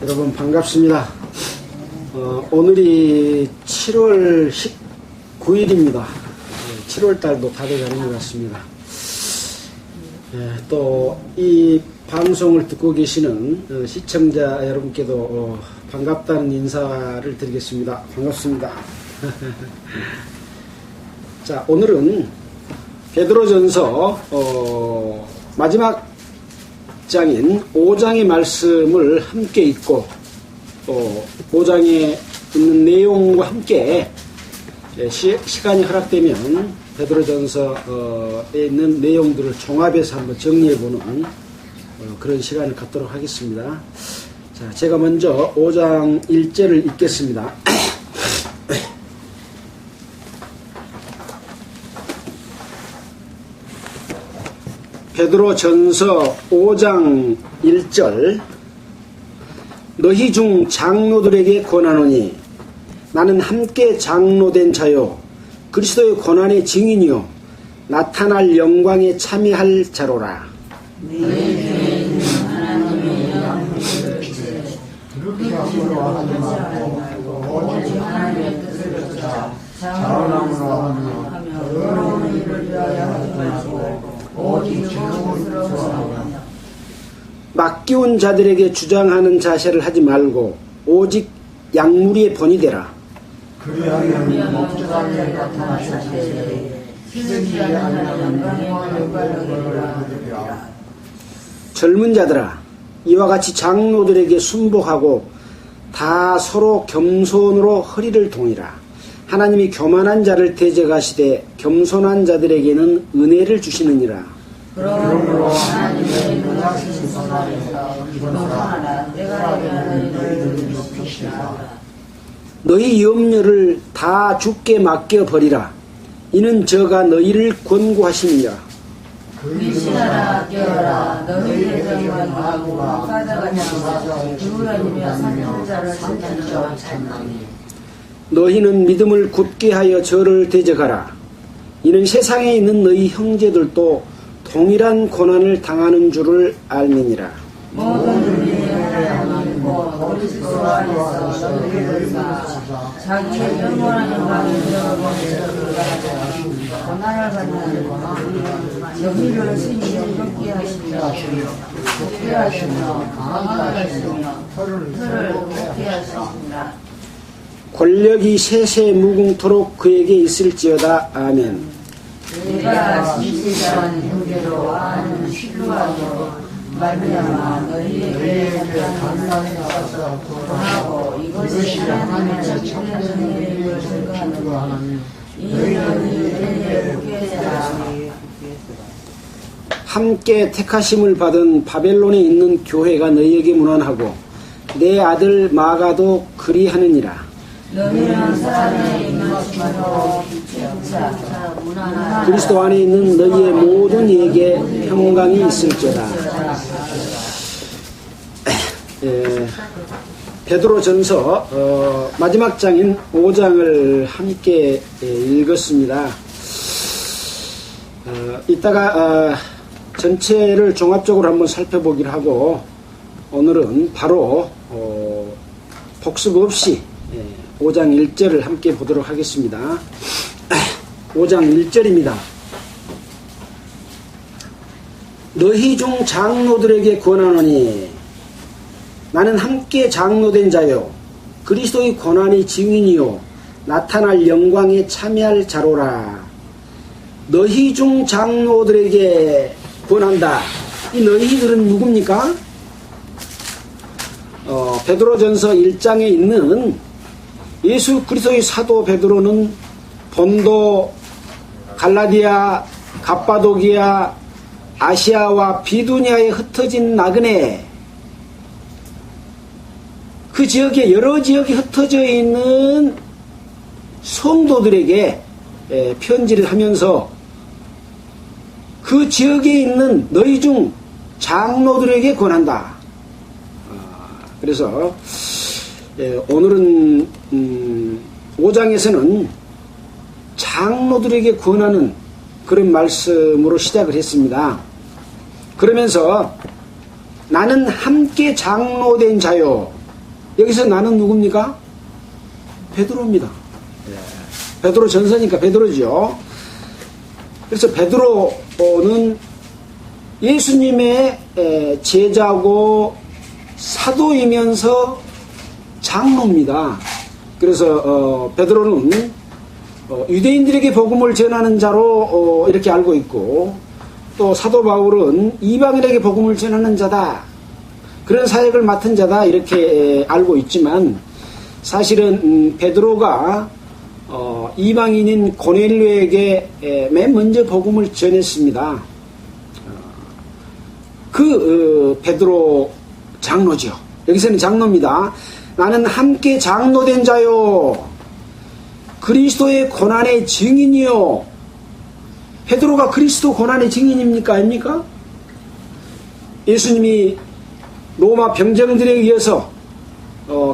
여러분 반갑습니다. 오늘이 7월 19일입니다. 7월달도 다 돼가는 것 같습니다. 또 이 방송을 듣고 계시는 시청자 여러분께도 반갑다는 인사를 드리겠습니다. 반갑습니다. 자, 오늘은 베드로전서 마지막 장인 5장의 말씀을 함께 읽고 5장에 있는 내용과 함께 시간이 허락되면 베드로전서에 있는 내용들을 종합해서 한번 정리해보는 그런 시간을 갖도록 하겠습니다. 자, 제가 먼저 5장 1절을 읽겠습니다. 베드로전서 5장 1절 너희 중 장로들에게 권하노니 나는 함께 장로된 자요 그리스도의 고난의 증인이요 나타날 영광에 참여할 자로라. 너희 중에 있는 하나님의 영광을 그렇게 함부로 하지 말고 오직 하나님의 뜻을 쫓아 자원함으로 하며 더러운 일을 위하여 하지 말고 오직 즐거움으로 하며 맡기운 자들에게 주장하는 자세를 하지 말고 오직 양무리의 본이 되라. 그리하면 목자들에게 나타나실 때에 희생이 아니라 영광의 영광을 받으리라. 젊은 자들아 이와 같이 장로들에게 순복하고 다 서로 겸손으로 허리를 동이라. 하나님이 교만한 자를 대적하시되 겸손한 자들에게는 은혜를 주시느니라. 그러므로 하나님의 능하신 손안에서 겸손하라. 내가 너희를 높이시라. 너희 염려를 다 주께 맡겨 버리라. 이는 저가 너희를 권고하시느니라. 근신하라 깨어라. 너희의 정은 하고 사자가 장사 두루다니며 산천자를 찾는 찾나니 너희는 믿음을 굳게 하여 저를 대적하라. 이는 세상에 있는 너희 형제들도 동일한 고난을 당하는 줄을 알미니라. 모든 일에 하나님과 그리스도 안에서 너희를 사사 자기의 영원한 영광을 잃어버리는 자들을 고난을 받는 너희를 신이 정롭게 하시며 좋게 하시며 강하게 하시며 혀를 곱게 하시니라. 권력이 세세 무궁토록 그에게 있을지어다. 아멘. 내가 진실한 형제로 아는 신뢰하고 말미암아 너희에게 감사히 나와서 구하고 이것이 하나님의 참된 일을 증거하느니 이는 너희에게 묵게하라. 함께 택하심을 받은 바벨론에 있는 교회가 너희에게 문안하고 내 아들 마가도 그리하느니라. 너희는 사람의 임하심으로 그리스도 안에 있는 너희의 모든 이에게 평강이 있을지어다. 베드로전서 마지막 장인 5장을 함께 읽었습니다. 이따가 전체를 종합적으로 한번 살펴보기로 하고 오늘은 바로 복습 없이 5장 1절을 함께 보도록 하겠습니다. 5장 1절입니다. 너희 중 장로들에게 권하노니 나는 함께 장로된 자요 그리스도의 고난의 증인이요 나타날 영광에 참여할 자로라. 너희 중 장로들에게 권한다. 이 너희들은 누굽니까? 베드로전서 1장에 있는 예수 그리스도의 사도 베드로는 본도, 갈라디아, 갑바도기아, 아시아와 비두니아에 흩어진 나그네 그 지역에 여러 지역에 흩어져 있는 성도들에게 편지를 하면서 그 지역에 있는 너희 중 장로들에게 권한다. 그래서 오늘은 5장에서는 장로들에게 권하는 그런 말씀으로 시작을 했습니다. 그러면서 나는 함께 장로된 자요. 여기서 나는 누굽니까? 베드로입니다. 베드로 전서니까 베드로죠. 그래서 베드로는 예수님의 제자고 사도이면서 장로입니다. 그래서 베드로는 유대인들에게 복음을 전하는 자로 이렇게 알고 있고, 또 사도 바울은 이방인에게 복음을 전하는 자다, 그런 사역을 맡은 자다, 이렇게 알고 있지만 사실은 베드로가 이방인인 고넬료에게 맨 먼저 복음을 전했습니다. 베드로 장로죠. 여기서는 장로입니다. 나는 함께 장로된 자요, 그리스도의 고난의 증인이요. 베드로가 그리스도 고난의 증인입니까? 아닙니까? 예수님이 로마 병정들에 의해서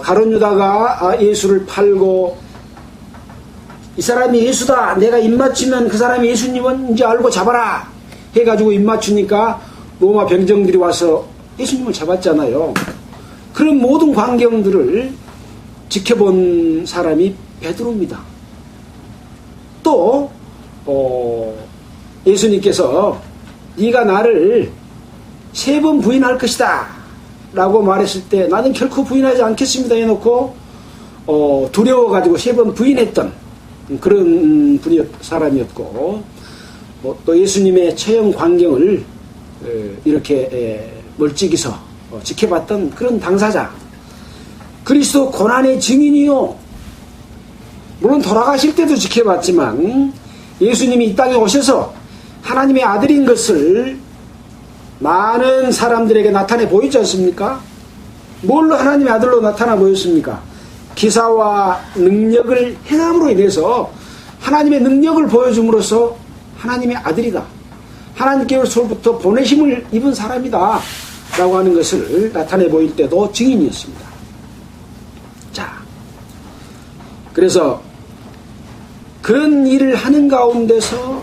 가룟 유다가 예수를 팔고, 이 사람이 예수다, 내가 입맞추면 그 사람이 예수님인지 알고 잡아라 해가지고 입맞추니까 로마 병정들이 와서 예수님을 잡았잖아요. 그런 모든 광경들을 지켜본 사람이 베드로입니다. 또 예수님께서 네가 나를 3번 부인할 것이다 라고 말했을 때, 나는 결코 부인하지 않겠습니다 해놓고 두려워가지고 3번 부인했던 그런 사람이었고, 또 예수님의 처형 광경을 이렇게 멀찍이서 지켜봤던 그런 당사자, 그리스도 고난의 증인이요. 물론 돌아가실 때도 지켜봤지만 예수님이 이 땅에 오셔서 하나님의 아들인 것을 많은 사람들에게 나타내 보이지 않습니까? 뭘로 하나님의 아들로 나타나 보였습니까? 기사와 능력을 행함으로 인해서 하나님의 능력을 보여줌으로써 하나님의 아들이다, 하나님께로부터 보내심을 입은 사람이다 라고 하는 것을 나타내 보일 때도 증인이었습니다. 자, 그래서 그런 일을 하는 가운데서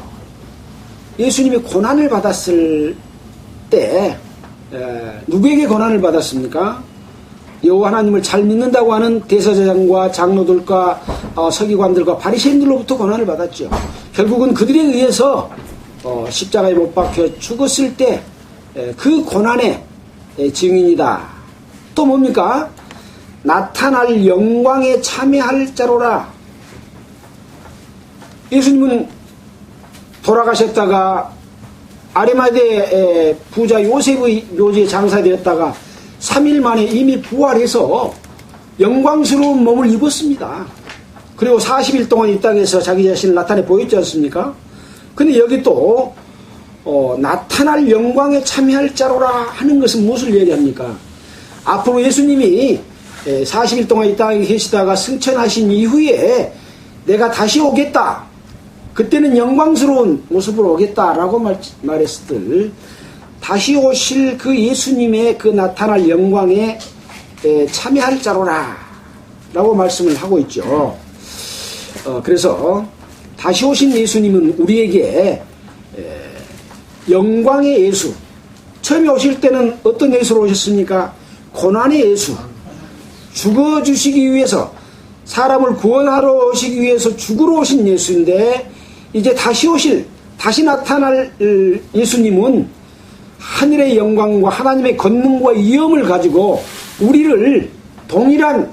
예수님이 고난을 받았을 때 누구에게 고난을 받았습니까? 여호와 하나님을 잘 믿는다고 하는 대제사장과 장로들과 서기관들과 바리새인들로부터 고난을 받았죠. 결국은 그들에 의해서 십자가에 못 박혀 죽었을 때 그 고난의 증인이다. 또 뭡니까? 나타날 영광에 참여할 자로라. 예수님은 돌아가셨다가 아리마대 부자 요셉의 묘지에 장사되었다가 3일 만에 이미 부활해서 영광스러운 몸을 입었습니다. 그리고 40일 동안 이 땅에서 자기 자신을 나타내 보였지 않습니까? 근데 여기 또 나타날 영광에 참여할 자로라 하는 것은 무엇을 얘기합니까? 앞으로 예수님이 40일 동안 이 땅에 계시다가 승천하신 이후에 내가 다시 오겠다, 그때는 영광스러운 모습으로 오겠다라고 말했을 때, 다시 오실 그 예수님의 그 나타날 영광에 참여할 자로라 라고 말씀을 하고 있죠. 그래서 다시 오신 예수님은 우리에게 영광의 예수, 처음에 오실 때는 어떤 예수로 오셨습니까? 고난의 예수, 죽어주시기 위해서, 사람을 구원하러 오시기 위해서 죽으러 오신 예수인데, 이제 다시 나타날 예수님은 하늘의 영광과 하나님의 권능과 위엄을 가지고 우리를 동일한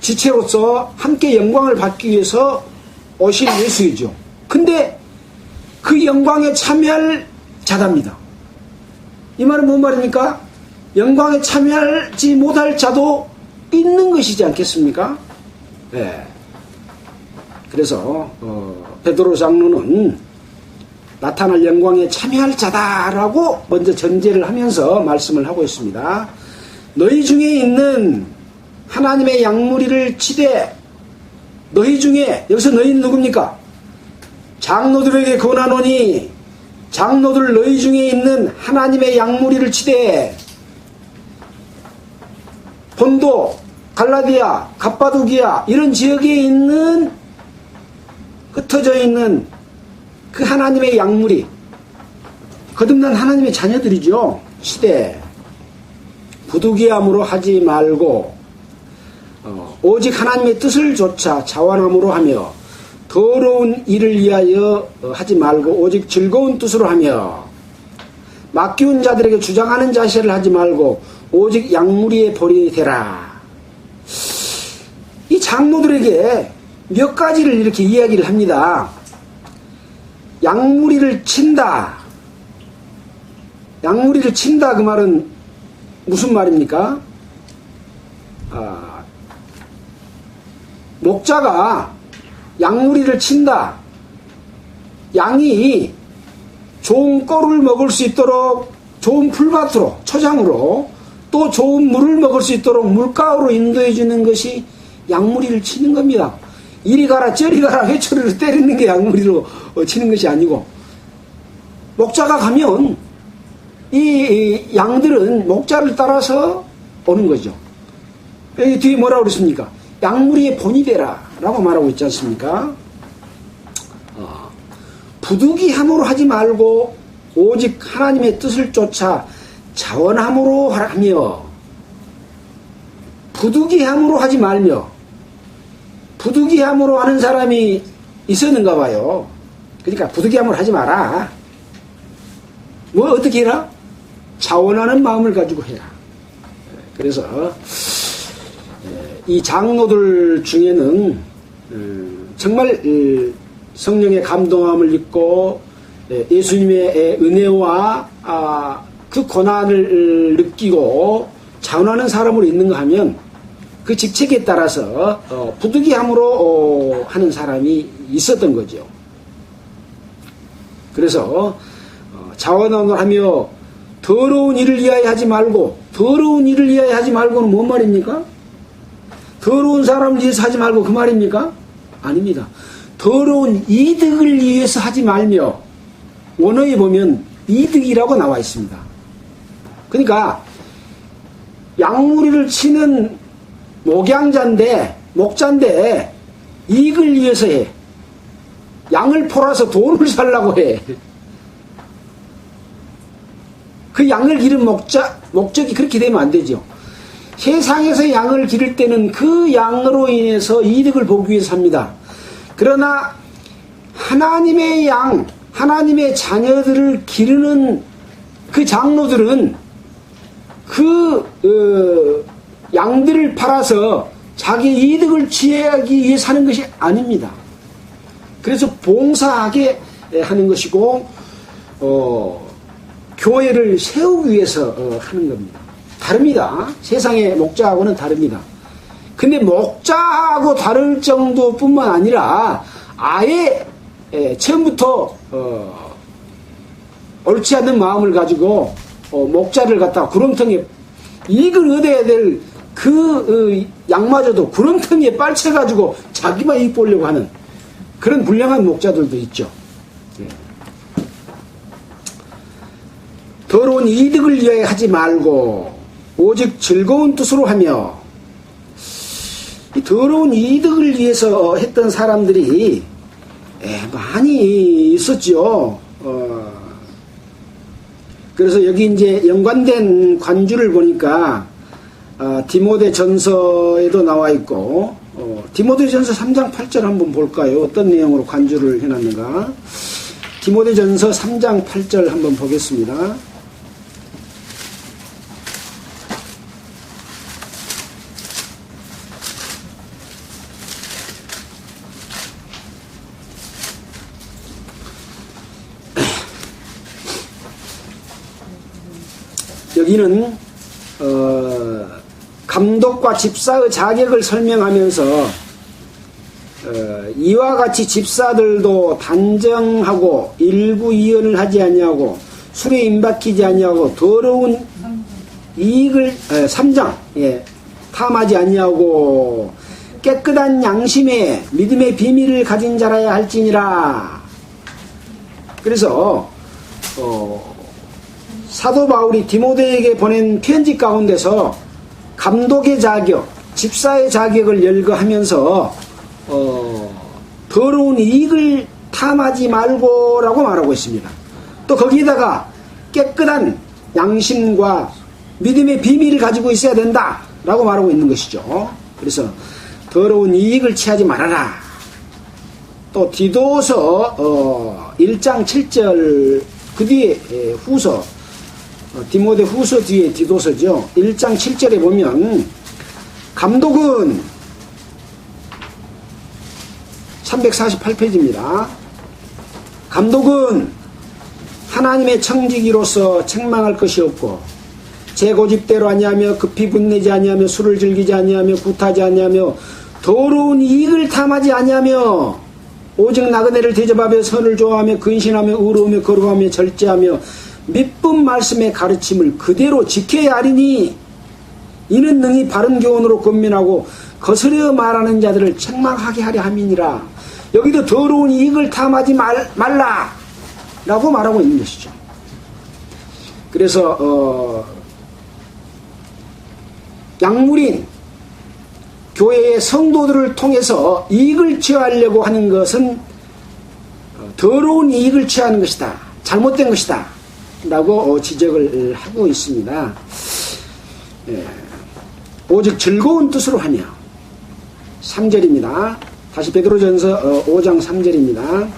지체로서 함께 영광을 받기 위해서 오실 예수이죠. 근데 그 영광에 참여할 자답니다. 이 말은 뭔 말입니까? 영광에 참여하지 못할 자도 있는 것이지 않겠습니까? 네. 그래서 베드로 장로는 나타날 영광에 참여할 자다라고 먼저 전제를 하면서 말씀을 하고 있습니다. 너희 중에 있는 하나님의 양무리를 치되, 너희 중에, 여기서 너희는 누굽니까? 장로들에게 권하노니 장로들 너희 중에 있는 하나님의 양무리를 치되, 본도, 갈라디아, 갑바도기아 이런 지역에 있는 흩어져 있는 그 하나님의 양무리, 거듭난 하나님의 자녀들이죠. 시대 부득이함으로 하지 말고 오직 하나님의 뜻을 좇아 자원함으로 하며 더러운 일을 위하여 하지 말고 오직 즐거운 뜻으로 하며 맡기운 자들에게 주장하는 자세를 하지 말고 오직 양무리의 벌이 되라. 이 장로들에게 몇 가지를 이렇게 이야기를 합니다. 양무리를 친다. 양무리를 친다 그 말은 무슨 말입니까? 목자가 양무리를 친다. 양이 좋은 꼴을 먹을 수 있도록 좋은 풀밭으로, 초장으로, 또 좋은 물을 먹을 수 있도록 물가로 인도해 주는 것이 양무리를 치는 겁니다. 이리 가라 저리 가라 회초리로 때리는 게 양무리로 치는 것이 아니고, 목자가 가면 이 양들은 목자를 따라서 오는 거죠. 여기 뒤에 뭐라고 그랬습니까? 양무리의 본이 되라 라고 말하고 있지 않습니까? 부득이함으로 하지 말고 오직 하나님의 뜻을 쫓아 자원함으로 하며, 부득이함으로 하지 말며, 부득이함으로 하는 사람이 있었는가 봐요. 그러니까 부득이함으로 하지 마라. 뭐 어떻게 해라? 자원하는 마음을 가지고 해라. 그래서 이 장로들 중에는 정말 성령의 감동함을 입고 예수님의 은혜와 그 고난을 느끼고 자원하는 사람으로 있는가 하면 그 직책에 따라서 부득이함으로 하는 사람이 있었던 거죠. 그래서 자원함을 하며 더러운 일을 위하여 하지 말고, 더러운 일을 위하여 하지 말고는 뭔 말입니까? 더러운 사람을 위해서 하지 말고 그 말입니까? 아닙니다. 더러운 이득을 위해서 하지 말며, 원어에 보면 이득이라고 나와 있습니다. 그러니까 양무리를 치는 목자인데 이익을 위해서 해. 양을 팔아서 돈을 살라고 해. 그 양을 기른 목적이 그렇게 되면 안 되죠. 세상에서 양을 기를 때는 그 양으로 인해서 이득을 보기 위해서 합니다. 그러나 하나님의 양, 하나님의 자녀들을 기르는 그 장로들은 그 양들을 팔아서 자기 이득을 취하기 위해 사는 것이 아닙니다. 그래서 봉사하게 하는 것이고 교회를 세우기 위해서 하는 겁니다. 다릅니다. 세상의 목자하고는 다릅니다. 근데 목자하고 다를 정도뿐만 아니라 아예 처음부터 옳지 않는 마음을 가지고 목자를 갖다가 구렁텅이에 이익을 얻어야 될 그 양마저도 구렁텅이에 빨쳐가지고 자기만 이익 보려고 하는 그런 불량한 목자들도 있죠. 더러운 이득을 위하여 하지 말고 오직 즐거운 뜻으로 하며, 이 더러운 이득을 위해서 했던 사람들이 많이 있었죠. 그래서 여기 이제 연관된 관주를 보니까 디모데 전서에도 나와 있고, 디모데 전서 3장 8절 한번 볼까요? 어떤 내용으로 관주를 해놨는가? 디모데 전서 3장 8절 한번 보겠습니다. 여기는 감독과 집사의 자격을 설명하면서 이와 같이 집사들도 단정하고 일구이연을 하지 아니하고 술에 임박히지 아니하고 더러운 이익을 3장 탐하지 아니하고 깨끗한 양심에 믿음의 비밀을 가진 자라야 할지니라. 그래서 사도 바울이 디모데에게 보낸 편지 가운데서 감독의 자격, 집사의 자격을 열거하면서 더러운 이익을 탐하지 말고라고 말하고 있습니다. 또 거기에다가 깨끗한 양심과 믿음의 비밀을 가지고 있어야 된다라고 말하고 있는 것이죠. 그래서 더러운 이익을 취하지 말아라. 또 디도서 1장 7절 그 뒤에 후서 디모데 후서 뒤에 디도서죠. 1장 7절에 보면 감독은 348페이지입니다. 감독은 하나님의 청지기로서 책망할 것이 없고 제 고집대로 아니하며 급히 분내지 아니하며 술을 즐기지 아니하며 굿하지 아니하며 더러운 이익을 탐하지 아니하며 오직 나그네를 대접하며 선을 좋아하며 근신하며 의로우며 거룩하며 절제하며 믿음 말씀의 가르침을 그대로 지켜야 하리니 이는 능히 바른 교훈으로 권면하고 거스려 말하는 자들을 책망하게 하려 함이니라. 여기도 더러운 이익을 탐하지 말라 라고 말하고 있는 것이죠. 그래서 약물인 교회의 성도들을 통해서 이익을 취하려고 하는 것은 더러운 이익을 취하는 것이다. 잘못된 것이다. 라고 지적을 하고 있습니다. 오직 즐거운 뜻으로 하며 3절입니다. 다시 베드로전서 5장 3절입니다.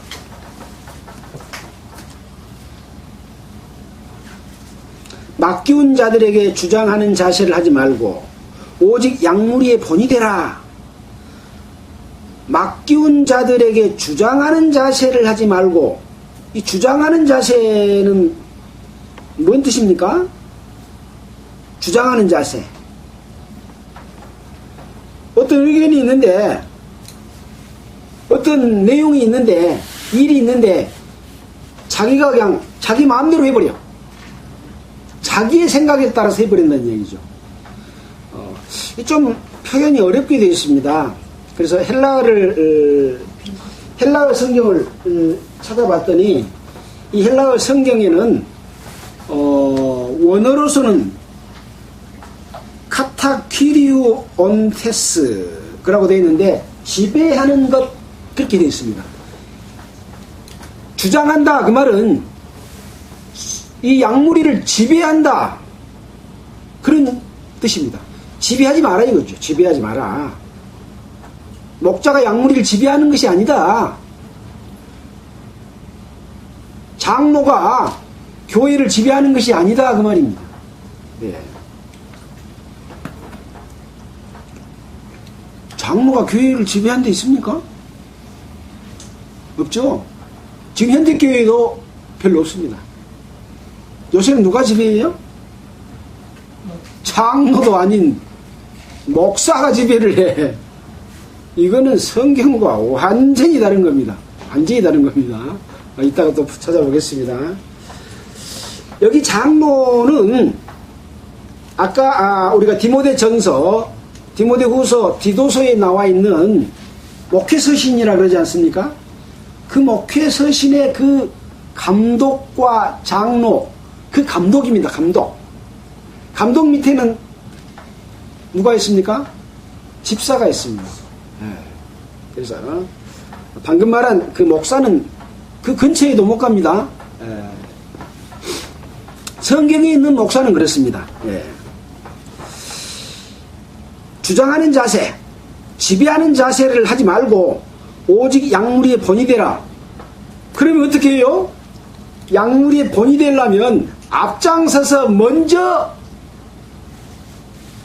맡기운 자들에게 주장하는 자세를 하지 말고 오직 약물이의 본이 되라. 맡기운 자들에게 주장하는 자세를 하지 말고, 이 주장하는 자세는 뭔 뜻입니까? 주장하는 자세. 어떤 의견이 있는데, 어떤 내용이 있는데, 일이 있는데, 자기가 그냥 자기 마음대로 해버려. 자기의 생각에 따라서 해버린다는 얘기죠. 좀 표현이 어렵게 되어 있습니다. 그래서 헬라어 성경을 찾아봤더니 이 헬라어 성경에는 원어로서는 카타퀴리우 온테스 그라고 되어 있는데 지배하는 것 그렇게 되어 있습니다. 주장한다 그 말은 이 약물이를 지배한다 그런 뜻입니다. 지배하지 마라 이거죠. 지배하지 마라. 목자가 약물이를 지배하는 것이 아니다. 장로가 교회를 지배하는 것이 아니다 그 말입니다. 네. 장로가 교회를 지배하는 데 있습니까? 없죠. 지금 현대 교회도 별로 없습니다. 요새는 누가 지배해요? 장로도 아닌 목사가 지배를 해. 이거는 성경과 완전히 다른 겁니다. 완전히 다른 겁니다. 이따가 또 찾아보겠습니다. 여기 장로는 아까 우리가 디모데전서, 디모데후서, 디도서에 나와 있는 목회서신이라 그러지 않습니까? 그 목회서신의 그 감독과 장로, 그 감독입니다. 감독. 감독 밑에는 누가 있습니까? 집사가 있습니다. 그래서 방금 말한 그 목사는 그 근처에도 못 갑니다. 성경에 있는 목사는 그렇습니다. 주장하는 자세, 지배하는 자세를 하지 말고 오직 약물이의 본이 되라. 그러면 어떻게 해요? 약물이의 본이 되려면 앞장서서 먼저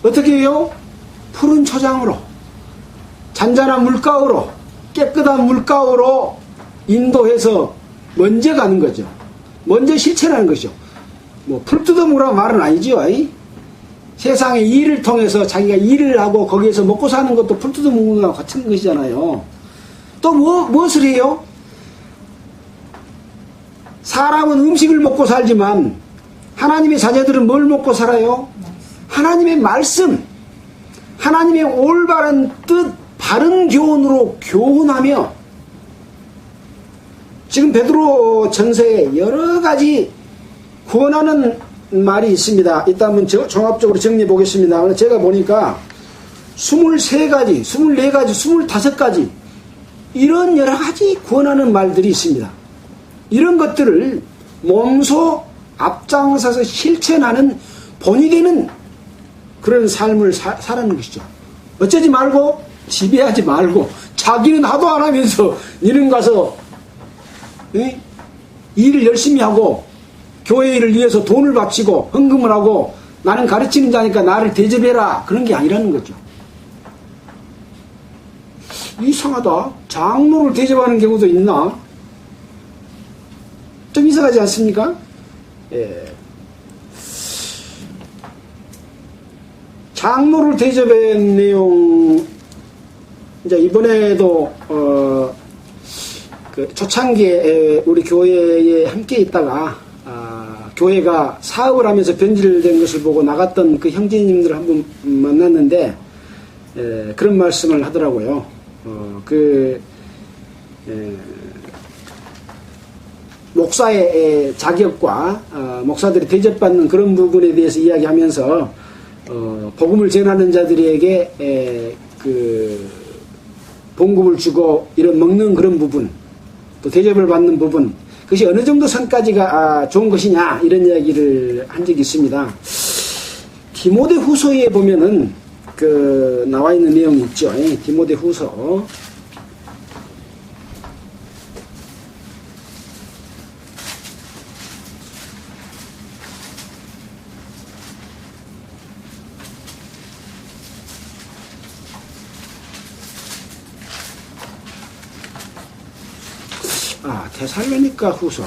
어떻게 해요? 푸른 초장으로 잔잔한 물가으로 깨끗한 물가으로 인도해서 먼저 가는 거죠. 먼저 실천하는 것이죠. 뭐 풀 뜯어먹으라고 말은 아니죠. 세상의 일을 통해서 자기가 일을 하고 거기에서 먹고 사는 것도 풀 뜯어먹는 거와 같은 것이잖아요. 또 무엇을 해요? 사람은 음식을 먹고 살지만 하나님의 자녀들은 뭘 먹고 살아요? 하나님의 말씀, 하나님의 올바른 뜻, 바른 교훈으로 교훈하며 지금 베드로 전서에 여러 가지 구원하는 말이 있습니다. 이따 한번 종합적으로 정리해 보겠습니다. 제가 보니까 23가지, 24가지, 25가지 이런 여러 가지 구원하는 말들이 있습니다. 이런 것들을 몸소 앞장서서 실천하는 본이 되는 그런 삶을 살아는 것이죠. 어쩌지 말고 지배하지 말고 자기는 하도 안 하면서 이런 가서 일을 열심히 하고 교회 일을 위해서 돈을 바치고 헌금을 하고 나는 가르치는 자니까 나를 대접해라 그런 게 아니라는 거죠. 이상하다. 장로를 대접하는 경우도 있나? 좀 이상하지 않습니까? 예. 장로를 대접한 내용, 이제 이번에도, 그 초창기에 우리 교회에 함께 있다가, 교회가 사업을 하면서 변질된 것을 보고 나갔던 그 형제님들을 한번 만났는데, 그런 말씀을 하더라고요. 목사의 자격과 목사들이 대접받는 그런 부분에 대해서 이야기하면서 복음을 전하는 자들에게 그 봉급을 주고 이런 먹는 그런 부분 또 대접을 받는 부분 그것이 어느 정도 선까지가 좋은 것이냐 이런 이야기를 한 적이 있습니다. 디모데후서에 보면은 그 나와 있는 내용이 있죠. 디모데후서 데살로니가 후서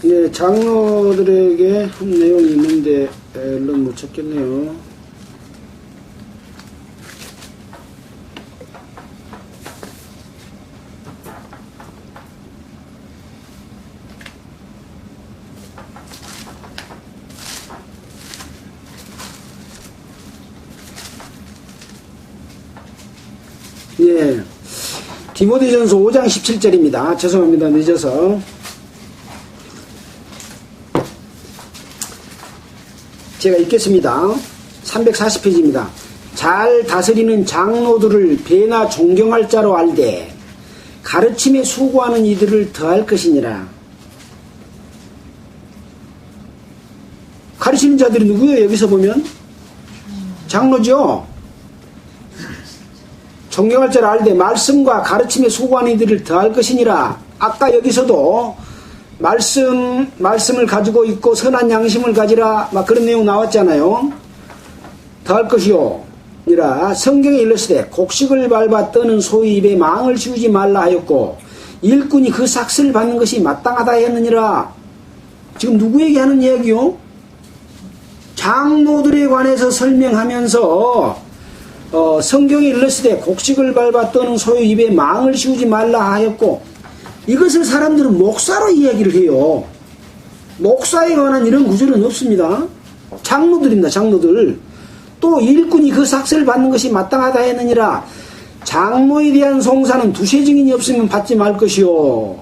예, 장로들에게 한 내용이 있는데 얼른 못 찾겠네요. 예. 디모데전서 5장 17절입니다. 죄송합니다. 늦어서. 제가 읽겠습니다. 340페이지입니다. 잘 다스리는 장로들을 배나 존경할 자로 알되 가르침에 수고하는 이들을 더할 것이니라. 가르치는 자들이 누구예요? 여기서 보면 장로죠. 존경할 자를 알되 말씀과 가르침에 수고하는 이들을 더할 것이니라. 아까 여기서도 말씀을 가지고 있고 선한 양심을 가지라 막 그런 내용 나왔잖아요. 더할 것이요 이라. 성경에 일렀으되 곡식을 밟아 떠는 소의 입에 망을 씌우지 말라 하였고 일꾼이 그 삭슬을 받는 것이 마땅하다 했느니라. 지금 누구에게 하는 이야기요? 장로들에 관해서 설명하면서 성경에 일렀으되 곡식을 밟아 떠는 소의 입에 망을 씌우지 말라 하였고 이것을 사람들은 목사로 이야기를 해요. 목사에 관한 이런 구절은 없습니다. 장로들입니다. 장로들. 또 일꾼이 그 삭슬을 받는 것이 마땅하다 했느니라. 장로에 대한 송사는 두세 증인이 없으면 받지 말 것이요.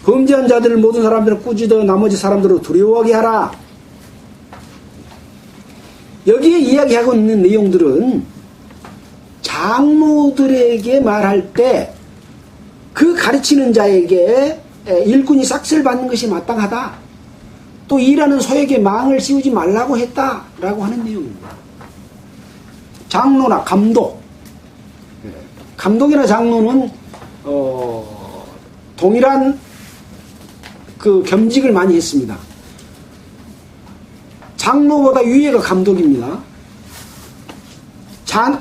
범죄한 자들을 모든 사람들을 꾸짖어 나머지 사람들을 두려워하게 하라. 여기에 이야기하고 있는 내용들은 장로들에게 말할 때 그 가르치는 자에게 일꾼이 삭슬 받는 것이 마땅하다. 또 일하는 소에게 망을 씌우지 말라고 했다라고 하는 내용입니다. 장로나 감독, 감독이나 장로는 동일한 그 겸직을 많이 했습니다. 장로보다 위에가 감독입니다.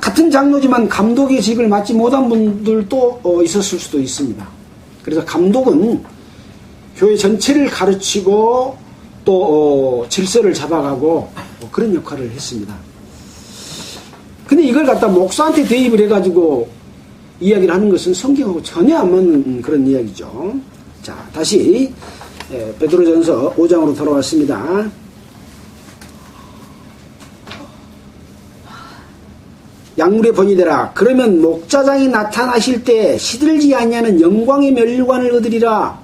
같은 장로지만 감독의 직을 맡지 못한 분들도 있었을 수도 있습니다. 그래서 감독은 교회 전체를 가르치고 또 질서를 잡아가고 그런 역할을 했습니다. 근데 이걸 갖다 목사한테 대입을 해가지고 이야기를 하는 것은 성경하고 전혀 안 맞는 그런 이야기죠. 자, 다시 베드로전서 5장으로 돌아왔습니다. 약물의 번이 되라. 그러면 목자장이 나타나실 때 시들지 아니하는 영광의 면류관을 얻으리라.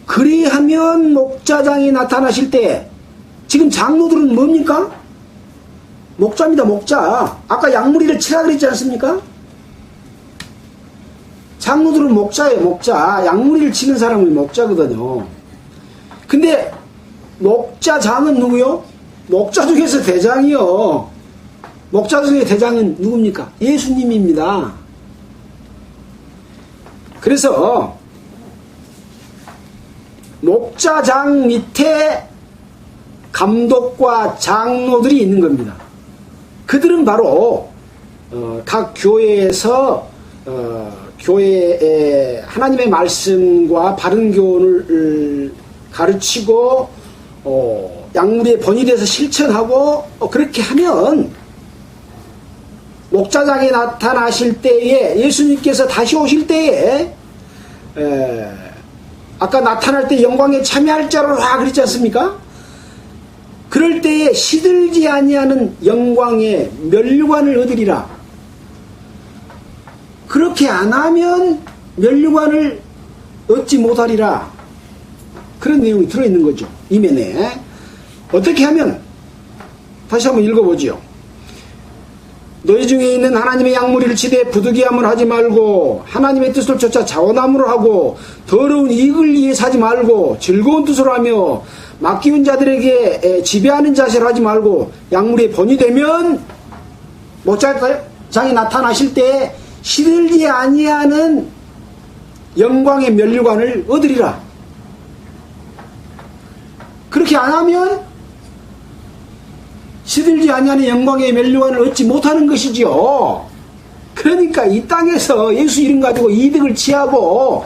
그리하면 목자장이 나타나실 때, 지금 장로들은 뭡니까? 목자입니다. 목자. 아까 약물이를 치라 그랬지 않습니까? 장로들은 목자예요. 목자. 약물이를 치는 사람은 목자거든요. 근데 목자장은 누구요? 목자 중에서 대장이요. 목자 중에 대장은 누굽니까? 예수님입니다. 그래서 목자장 밑에 감독과 장로들이 있는 겁니다. 그들은 바로 각 교회에서 교회의 하나님의 말씀과 바른 교훈을 가르치고 약물에 번일해서 실천하고 그렇게 하면 목자장이 나타나실 때에 예수님께서 다시 오실 때에 아까 나타날 때 영광에 참여할 자로라 그랬지 않습니까? 그럴 때에 시들지 아니하는 영광의 면류관을 얻으리라. 그렇게 안 하면 면류관을 얻지 못하리라. 그런 내용이 들어있는 거죠. 이면에. 어떻게 하면 다시 한번 읽어보지요. 너희 중에 있는 하나님의 약물이를 치되 부득이함을 하지 말고 하나님의 뜻을 쫓아 자원함으로 하고 더러운 이익을 위해서 하지 말고 즐거운 뜻으로 하며 맡기운 자들에게 지배하는 자세를 하지 말고 약물의 번이 되면 목자장이 나타나실 때 시들지 아니하는 영광의 면류관을 얻으리라. 그렇게 안 하면 시들지 아니하는 영광의 면류관을 얻지 못하는 것이지요. 그러니까 이 땅에서 예수 이름 가지고 이득을 취하고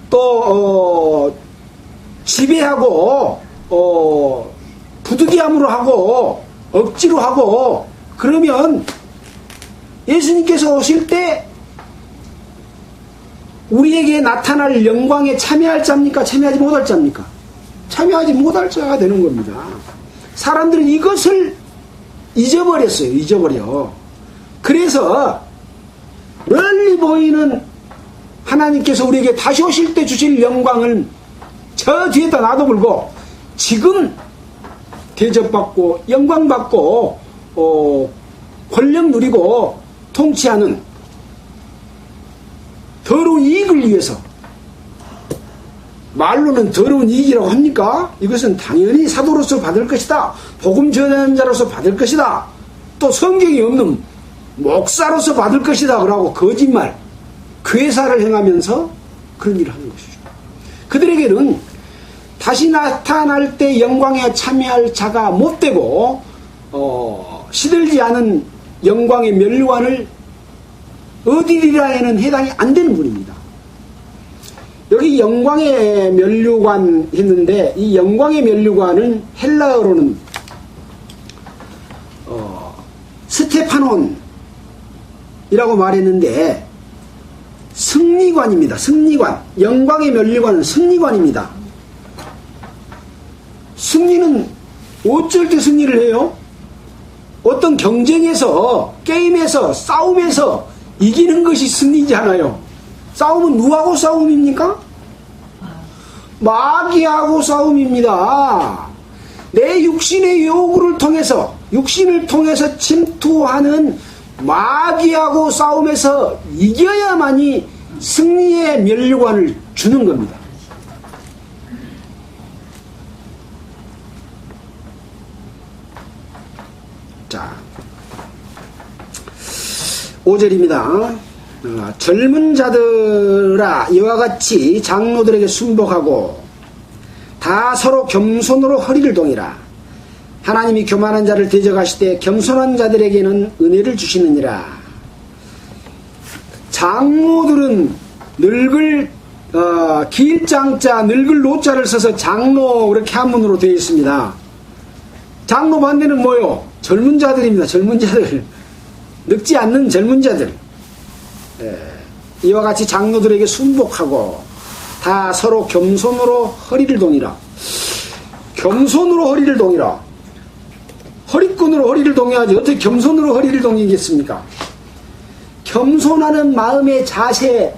또 지배하고 부득이함으로 하고 억지로 하고 그러면 예수님께서 오실 때 우리에게 나타날 영광에 참여할 자입니까? 참여하지 못할 자입니까? 참여하지 못할 자가 되는 겁니다. 사람들은 이것을 잊어버렸어요. 잊어버려. 그래서 멀리 보이는 하나님께서 우리에게 다시 오실 때 주실 영광을 저 뒤에다 놔둬버리고 지금 대접받고 영광받고 권력 누리고 통치하는 더러운 이익을 위해서, 말로는 더러운 이익이라고 합니까? 이것은 당연히 사도로서 받을 것이다. 복음 전하는 자로서 받을 것이다. 또 성경이 없는 목사로서 받을 것이다. 그러고 거짓말, 괴사를 행하면서 그런 일을 하는 것이죠. 그들에게는 다시 나타날 때 영광에 참여할 자가 못되고 시들지 않은 영광의 면류관을 얻으리라에는 해당이 안 되는 분입니다. 여기 영광의 면류관 했는데 이 영광의 면류관은 헬라어로는 스테파논이라고 말했는데 승리관입니다. 승리관. 영광의 면류관은 승리관입니다. 승리는 어쩔 때 승리를 해요? 어떤 경쟁에서, 게임에서, 싸움에서 이기는 것이 승리잖아요. 싸움은 누구하고 싸움입니까? 마귀하고 싸움입니다. 내 육신의 요구를 통해서, 육신을 통해서 침투하는 마귀하고 싸움에서 이겨야만이 승리의 면류관을 주는 겁니다. 자, 5절입니다. 젊은 자들아 이와 같이 장로들에게 순복하고 다 서로 겸손으로 허리를 동이라. 하나님이 교만한 자를 대적하시되 겸손한 자들에게는 은혜를 주시느니라. 장로들은 늙을 길장자 늙을 노자를 써서 장로 그렇게 한문으로 되어 있습니다. 장로 반대는 뭐요? 젊은 자들입니다. 젊은 자들, 늙지 않는 젊은 자들. 이와 같이 장로들에게 순복하고 다 서로 겸손으로 허리를 동이라. 겸손으로 허리를 동이라. 허리끈으로 허리를 동여야지 어떻게 겸손으로 허리를 동이겠습니까? 겸손하는 마음의 자세,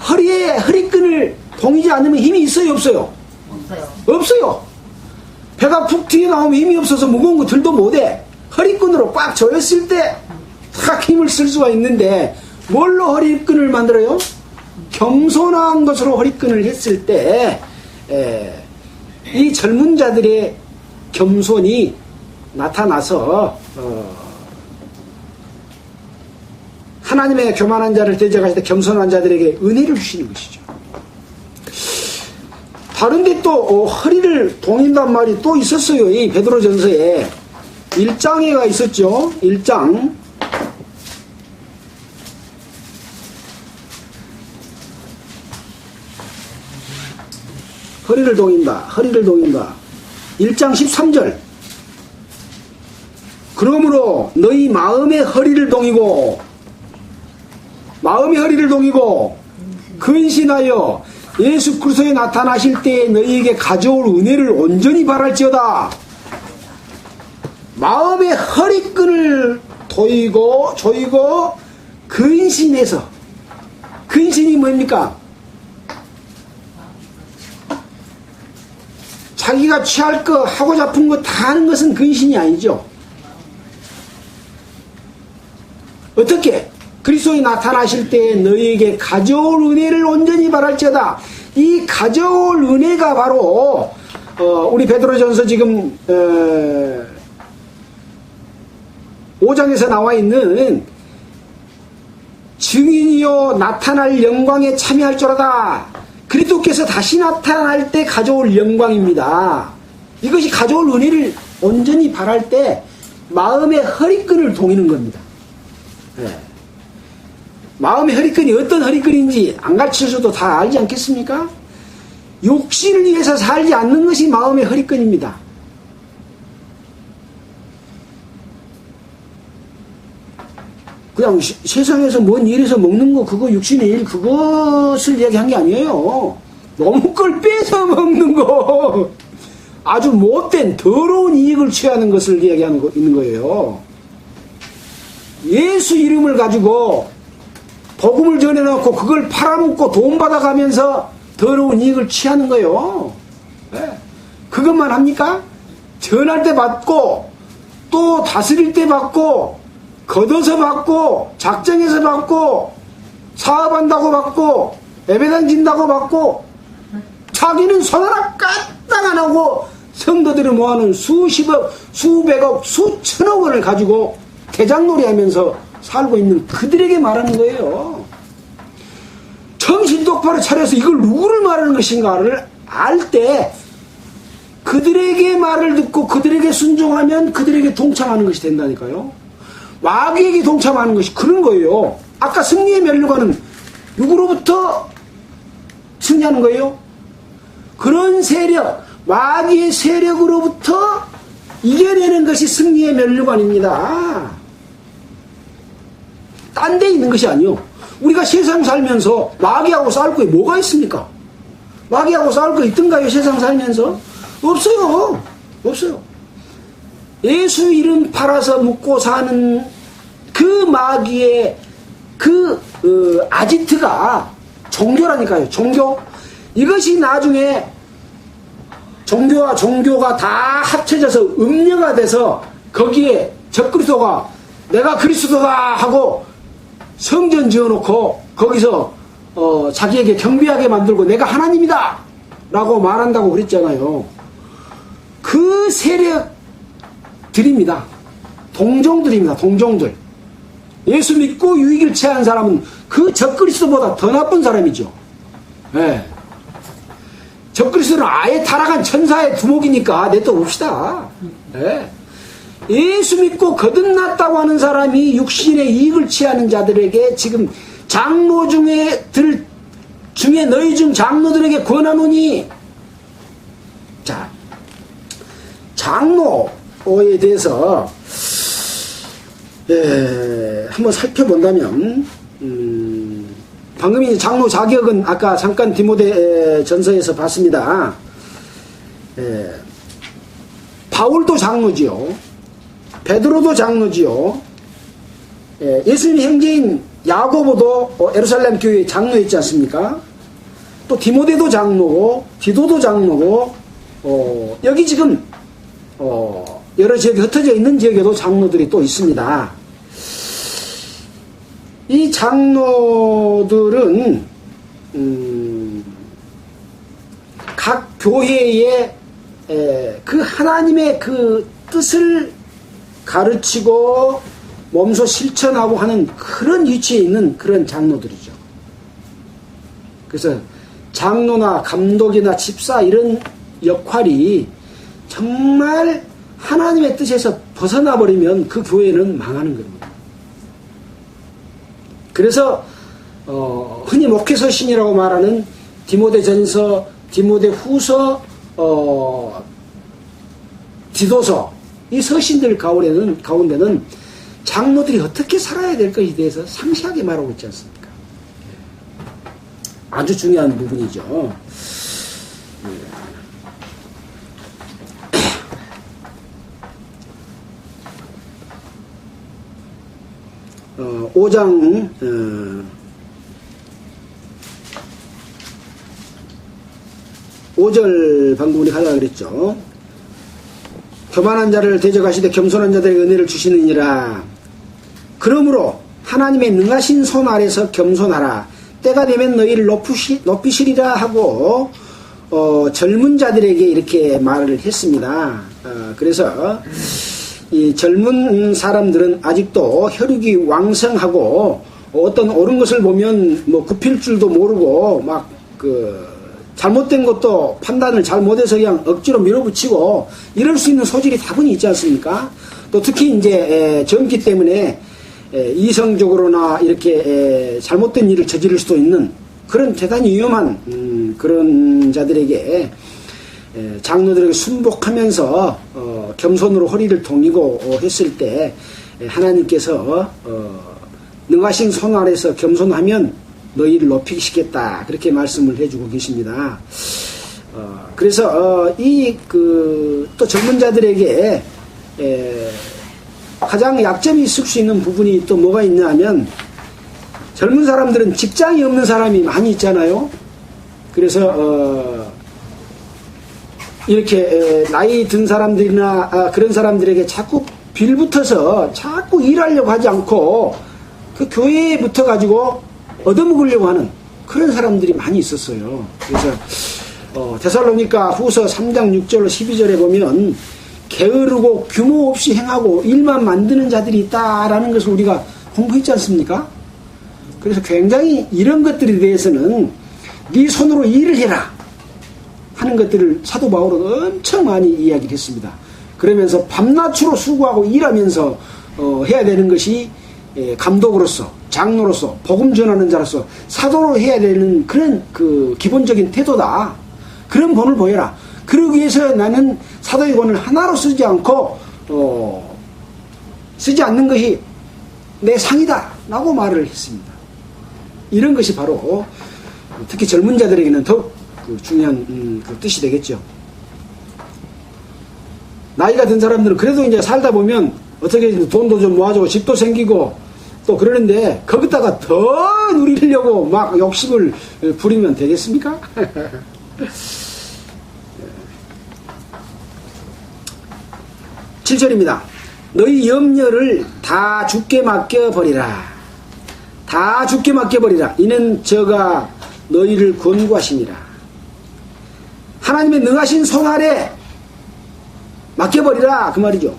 허리에 허리끈을 동이지 않으면 힘이 있어요, 없어요? 없어요. 없어요. 배가 푹 튀어나오면 힘이 없어서 무거운 거 들도 못해. 허리끈으로 꽉 조였을 때 탁 힘을 쓸 수가 있는데 뭘로 허리끈을 만들어요? 겸손한 것으로 허리끈을 했을 때 이 젊은 자들의 겸손이 나타나서 하나님의 교만한 자를 대적하실 때 겸손한 자들에게 은혜를 주시는 것이죠. 다른데 또 허리를 동인단 말이 또 있었어요. 이 베드로전서에 1장에가 있었죠. 1장 허리를 동인다. 허리를 동인다. 1장 13절 그러므로 너희 마음의 허리를 동이고 근신하여 예수 그리스도에 나타나실 때에 너희에게 가져올 은혜를 온전히 바랄지어다. 마음의 허리끈을 조이고 근신해서. 근신이 뭡니까? 자기가 취할 거 하고 잡은 거 다 하는 것은 근신이 아니죠. 어떻게? 그리스도에 나타나실 때에 너희에게 가져올 은혜를 온전히 바랄지어다. 이 가져올 은혜가 바로 우리 베드로전서 지금 5장에서 나와 있는 증인이요 나타날 영광에 참여할 줄 알아. 그리스도께서 다시 나타날 때 가져올 영광입니다. 이것이 가져올 은혜를 온전히 바랄 때 마음의 허리끈을 동이는 겁니다. 네. 마음의 허리끈이 어떤 허리끈인지 안 가르쳐줘도 다 알지 않겠습니까? 욕심을 위해서 살지 않는 것이 마음의 허리끈입니다. 그냥 세상에서 뭔 일에서 먹는 거 그거 육신의 일 그것을 이야기한 게 아니에요. 너무 걸 빼서 먹는 거 아주 못된 더러운 이익을 취하는 것을 이야기하는 있는 거예요. 예수 이름을 가지고 복음을 전해놓고 그걸 팔아먹고 돈 받아가면서 더러운 이익을 취하는 거예요. 네. 그것만 합니까? 전할 때 받고 또 다스릴 때 받고 걷어서 받고 작정해서 받고 사업한다고 받고 예배당 진다고 받고 자기는 손 하나 까딱 안 하고 성도들이 모아놓은 수십억 수백억 수천억 원을 가지고 대장놀이 하면서 살고 있는 그들에게 말하는 거예요. 정신 똑바로 차려서 이걸 누구를 말하는 것인가를 알 때 그들에게 말을 듣고 그들에게 순종하면 그들에게 동참하는 것이 된다니까요. 마귀에게 동참하는 것이 그런 거예요. 아까 승리의 면류관은 누구로부터 승리하는 거예요? 그런 세력, 마귀의 세력으로부터 이겨내는 것이 승리의 면류관입니다. 딴 데 있는 것이 아니요. 우리가 세상 살면서 마귀하고 싸울 거에 뭐가 있습니까? 마귀하고 싸울 거 있던가요? 세상 살면서? 없어요. 없어요. 예수 이름 팔아서 묵고 사는 그 마귀의 아지트가 종교라니까요. 종교. 이것이 나중에 종교와 종교가 다 합쳐져서 음녀가 돼서 거기에 적그리스도가 내가 그리스도다 하고 성전 지어놓고 거기서 자기에게 경비하게 만들고 내가 하나님이다 라고 말한다고 그랬잖아요. 그 세력들입니다. 동종들입니다. 동종들. 예수 믿고 유익을 취한 사람은 그 적그리스도보다 더 나쁜 사람이죠. 네. 적그리스도는 아예 타락한 천사의 두목이니까 냅둬봅시다. 네. 예수 믿고 거듭났다고 하는 사람이 육신의 이익을 취하는 자들에게 지금 장로 중에 너희 중 장로들에게 권하노니, 자, 장로에 대해서 한번 살펴본다면 방금 이 장로 자격은 아까 잠깐 디모데 전서에서 봤습니다. 바울도 장로지요. 베드로도 장로지요. 예수님 형제인 야고보도 예루살렘 교회 장로였지 않습니까? 또 디모데도 장로고 디도도 장로고 여기 지금 여러 지역에 흩어져 있는 지역에도 장로들이 또 있습니다. 이 장로들은 각 교회의 그 하나님의 그 뜻을 가르치고 몸소 실천하고 하는 그런 위치에 있는 그런 장로들이죠. 그래서 장로나 감독이나 집사 이런 역할이 정말 하나님의 뜻에서 벗어나 버리면 그 교회는 망하는 겁니다. 그래서 흔히 목회서신이라고 말하는 디모데전서, 디모데후서, 디도서 이 서신들 가운데는 장로들이 어떻게 살아야 될 것에 대해서 상세하게 말하고 있지 않습니까? 아주 중요한 부분이죠. 5장 5절 방금 우리 가자 그랬죠. 교만한 자를 대적하시되 겸손한 자들에게 은혜를 주시느니라. 그러므로 하나님의 능하신 손 아래서 겸손하라. 때가 되면 너희를 높이시리라 하고 젊은 자들에게 이렇게 말을 했습니다. 그래서 이 젊은 사람들은 아직도 혈육이 왕성하고 어떤 옳은 것을 보면 뭐 굽힐 줄도 모르고 막 잘못된 것도 판단을 잘 못해서 그냥 억지로 밀어붙이고 이럴 수 있는 소질이 다분히 있지 않습니까? 또 특히 이제 젊기 때문에 이성적으로나 이렇게 잘못된 일을 저지를 수도 있는 그런 대단히 위험한 그런 자들에게 장로들에게 순복하면서 겸손으로 허리를 동이고 했을 때 하나님께서 능하신 손 아래서 겸손하면 너희를 높이시겠다 그렇게 말씀을 해주고 계십니다. 그래서 또 젊은 자들에게 가장 약점이 있을 수 있는 부분이 또 뭐가 있냐 하면 젊은 사람들은 직장이 없는 사람이 많이 있잖아요. 그래서 이렇게 나이 든 사람들이나 그런 사람들에게 자꾸 빌붙어서 자꾸 일하려고 하지 않고 그 교회에 붙어가지고 얻어먹으려고 하는 그런 사람들이 많이 있었어요. 그래서 데살로니가 후서 3장 6절로 12절에 보면 게으르고 규모 없이 행하고 일만 만드는 자들이 있다라는 것을 우리가 공부했지 않습니까? 그래서 굉장히 이런 것들에 대해서는 네 손으로 일을 해라 하는 것들을 사도 바울은 엄청 많이 이야기를 했습니다. 그러면서 밤낮으로 수고하고 일하면서 해야 되는 것이 감독으로서 장로로서 복음 전하는 자로서 사도로 해야 되는 그런 기본적인 태도다. 그런 본을 보여라. 그러기 위해서 나는 사도의 본을 하나로 쓰지 않고 쓰지 않는 것이 내 상이다 라고 말을 했습니다. 이런 것이 바로 특히 젊은 자들에게는 더욱 중요한 뜻이 되겠죠. 나이가 든 사람들은 그래도 이제 살다 보면 어떻게 돈도 좀 모아주고 집도 생기고 또 그러는데 거기다가 더 누리려고 막 욕심을 부리면 되겠습니까? 7절입니다. 너희 염려를 다 주께 맡겨버리라. 다 주께 맡겨버리라. 이는 저가 너희를 권고하시니라. 하나님의 능하신 손 아래 맡겨버리라 그 말이죠.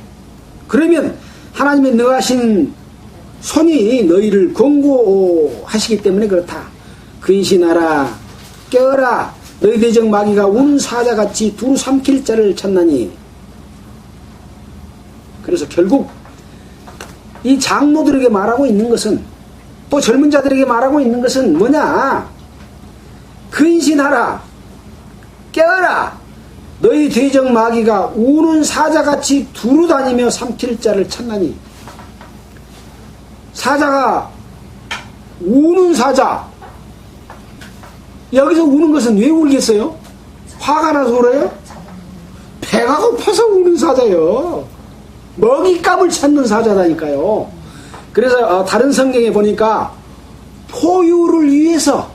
그러면 하나님의 능하신 손이 너희를 권고하시기 때문에 그렇다. 근신하라 깨어라 너희 대적 마귀가 우는 사자같이 두루 삼킬 자를 찾나니. 그래서 결국 이 장로들에게 말하고 있는 것은 또 젊은 자들에게 말하고 있는 것은 뭐냐? 근신하라 깨어라 너희 대적 마귀가 우는 사자같이 두루 다니며 삼킬 자를 찾나니. 사자가 우는 사자 여기서 우는 것은 왜 울겠어요? 화가 나서 울어요? 배가 고파서 우는 사자요. 먹잇감을 찾는 사자다니까요. 그래서 다른 성경에 보니까 포유를 위해서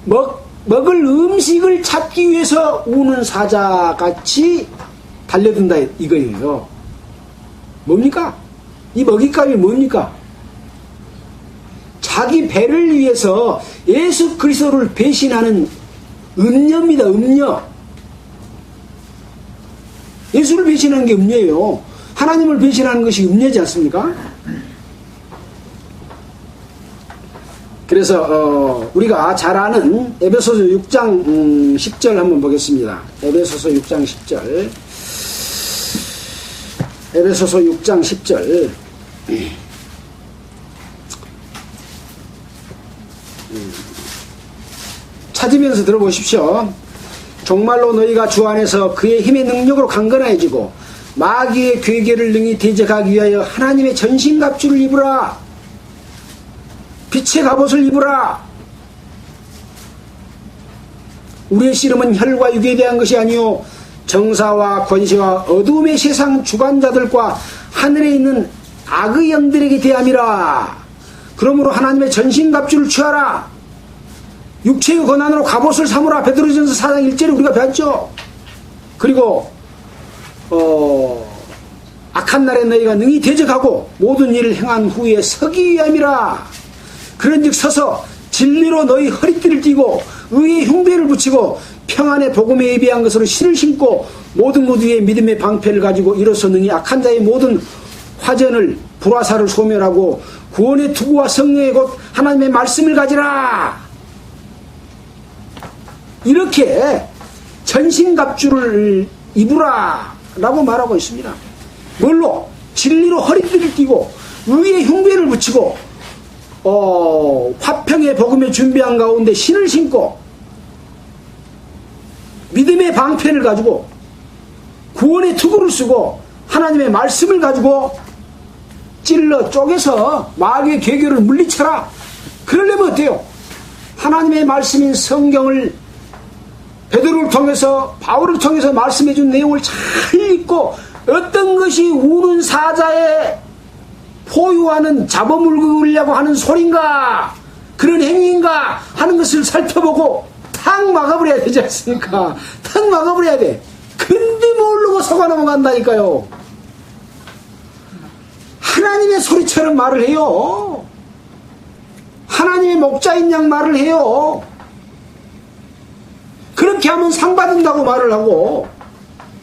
먹을 음식을 찾기 위해서 우는 사자같이 달려든다 이거예요. 뭡니까? 이 먹잇감이 뭡니까? 자기 배를 위해서 예수 그리스도를 배신하는 음녀입니다. 음녀. 예수를 배신하는 게 음녀예요. 하나님을 배신하는 것이 음녀지 않습니까? 그래서 우리가 잘 아는 에베소서 6장 10절 한번 보겠습니다. 에베소서 6장 10절. 에베소서 6장 10절. 찾으면서 들어보십시오. 정말로 너희가 주 안에서 그의 힘의 능력으로 강건해지고 마귀의 괴계를 능히 대적하기 위하여 하나님의 전신갑주를 입으라. 빛의 갑옷을 입으라. 우리의 씨름은 혈과 육에 대한 것이 아니요 정사와 권세와 어두움의 세상 주관자들과 하늘에 있는 악의 영들에게 대함이라. 그러므로 하나님의 전신갑주를 취하라. 육체의 권한으로 갑옷을 삼으라. 베드로전서 4장 1절에 우리가 배웠죠. 그리고 악한 날에 너희가 능히 대적하고 모든 일을 행한 후에 서기 위함이라. 그런즉 서서 진리로 너희 허리띠를 띠고 의의 흉배를 붙이고 평안의 복음에 예비한 것으로 신을 신고 모든 것 위에 믿음의 방패를 가지고 이로써 능히 악한 자의 모든 화전을 불화살을 소멸하고 구원의 투구와 성령의 곧 하나님의 말씀을 가지라. 이렇게 전신갑주를 입으라 라고 말하고 있습니다. 뭘로? 진리로 허리띠를 띠고 의의 흉배를 붙이고 화평의 복음에 준비한 가운데 신을 신고 믿음의 방패를 가지고 구원의 투구를 쓰고 하나님의 말씀을 가지고 찔러 쪼개서 마귀의 괴계를 물리쳐라. 그러려면 어때요? 하나님의 말씀인 성경을 베드로를 통해서 바울을 통해서 말씀해 준 내용을 잘 읽고 어떤 것이 우는 사자의 포유하는 잡아물으려고 하는 소린가 그런 행위인가 하는 것을 살펴보고 탁 막아버려야 되지 않습니까? 탁 막아버려야 돼. 근데 모르고 속아 넘어간다니까요. 하나님의 소리처럼 말을 해요. 하나님의 목자인 양 말을 해요. 그렇게 하면 상 받는다고 말을 하고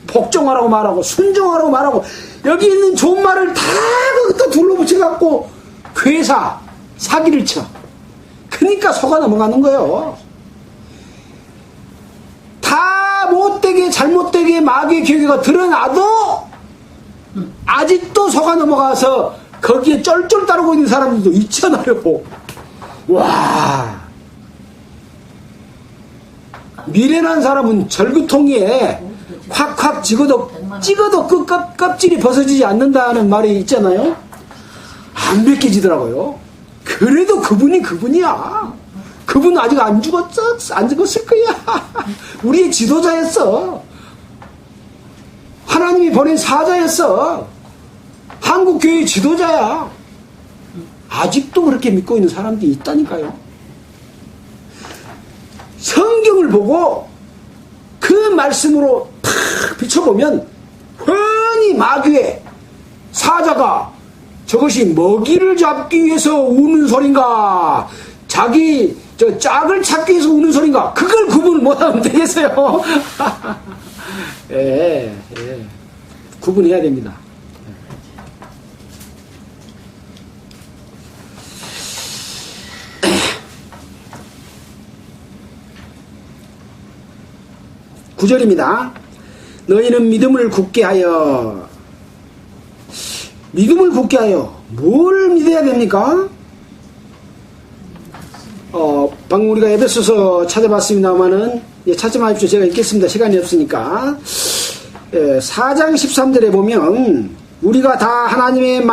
복종하라고 말하고 순종하라고 말하고 여기 있는 좋은 말을 다 거기다 둘러붙여갖고 괴사 사기를 쳐. 그러니까 속아 넘어가는 거예요. 다 못되게 잘못되게 마귀의 괴계가 드러나도 아직도 속아 넘어가서 거기에 쩔쩔 따르고 있는 사람들도 있잖아요. 와, 미련한 사람은 절구통에 콱콱 찍어도 그 껍질이 벗어지지 않는다는 말이 있잖아요. 안 벗겨지더라고요. 그래도 그분이 그분이야. 그분 아직 안 죽었어? 안 죽었을 거야. 우리의 지도자였어. 하나님이 보낸 사자였어. 한국교회의 지도자야. 아직도 그렇게 믿고 있는 사람들이 있다니까요. 성경을 보고 그 말씀으로 탁 비춰보면 훤히 마귀의 사자가 저것이 먹이를 잡기 위해서 우는 소린가 자기 짝을 찾기 위해서 우는 소린가 그걸 구분을 못하면 되겠어요. 예, 구분해야 됩니다. 구절입니다. 너희는 믿음을 굳게 하여. 믿음을 굳게 하여 뭘 믿어야 됩니까? 방금 우리가 에베소서 찾아봤습니다만은 찾지 마십시오. 제가 읽겠습니다. 시간이 없으니까. 4장 13절에 보면 우리가 다 하나님의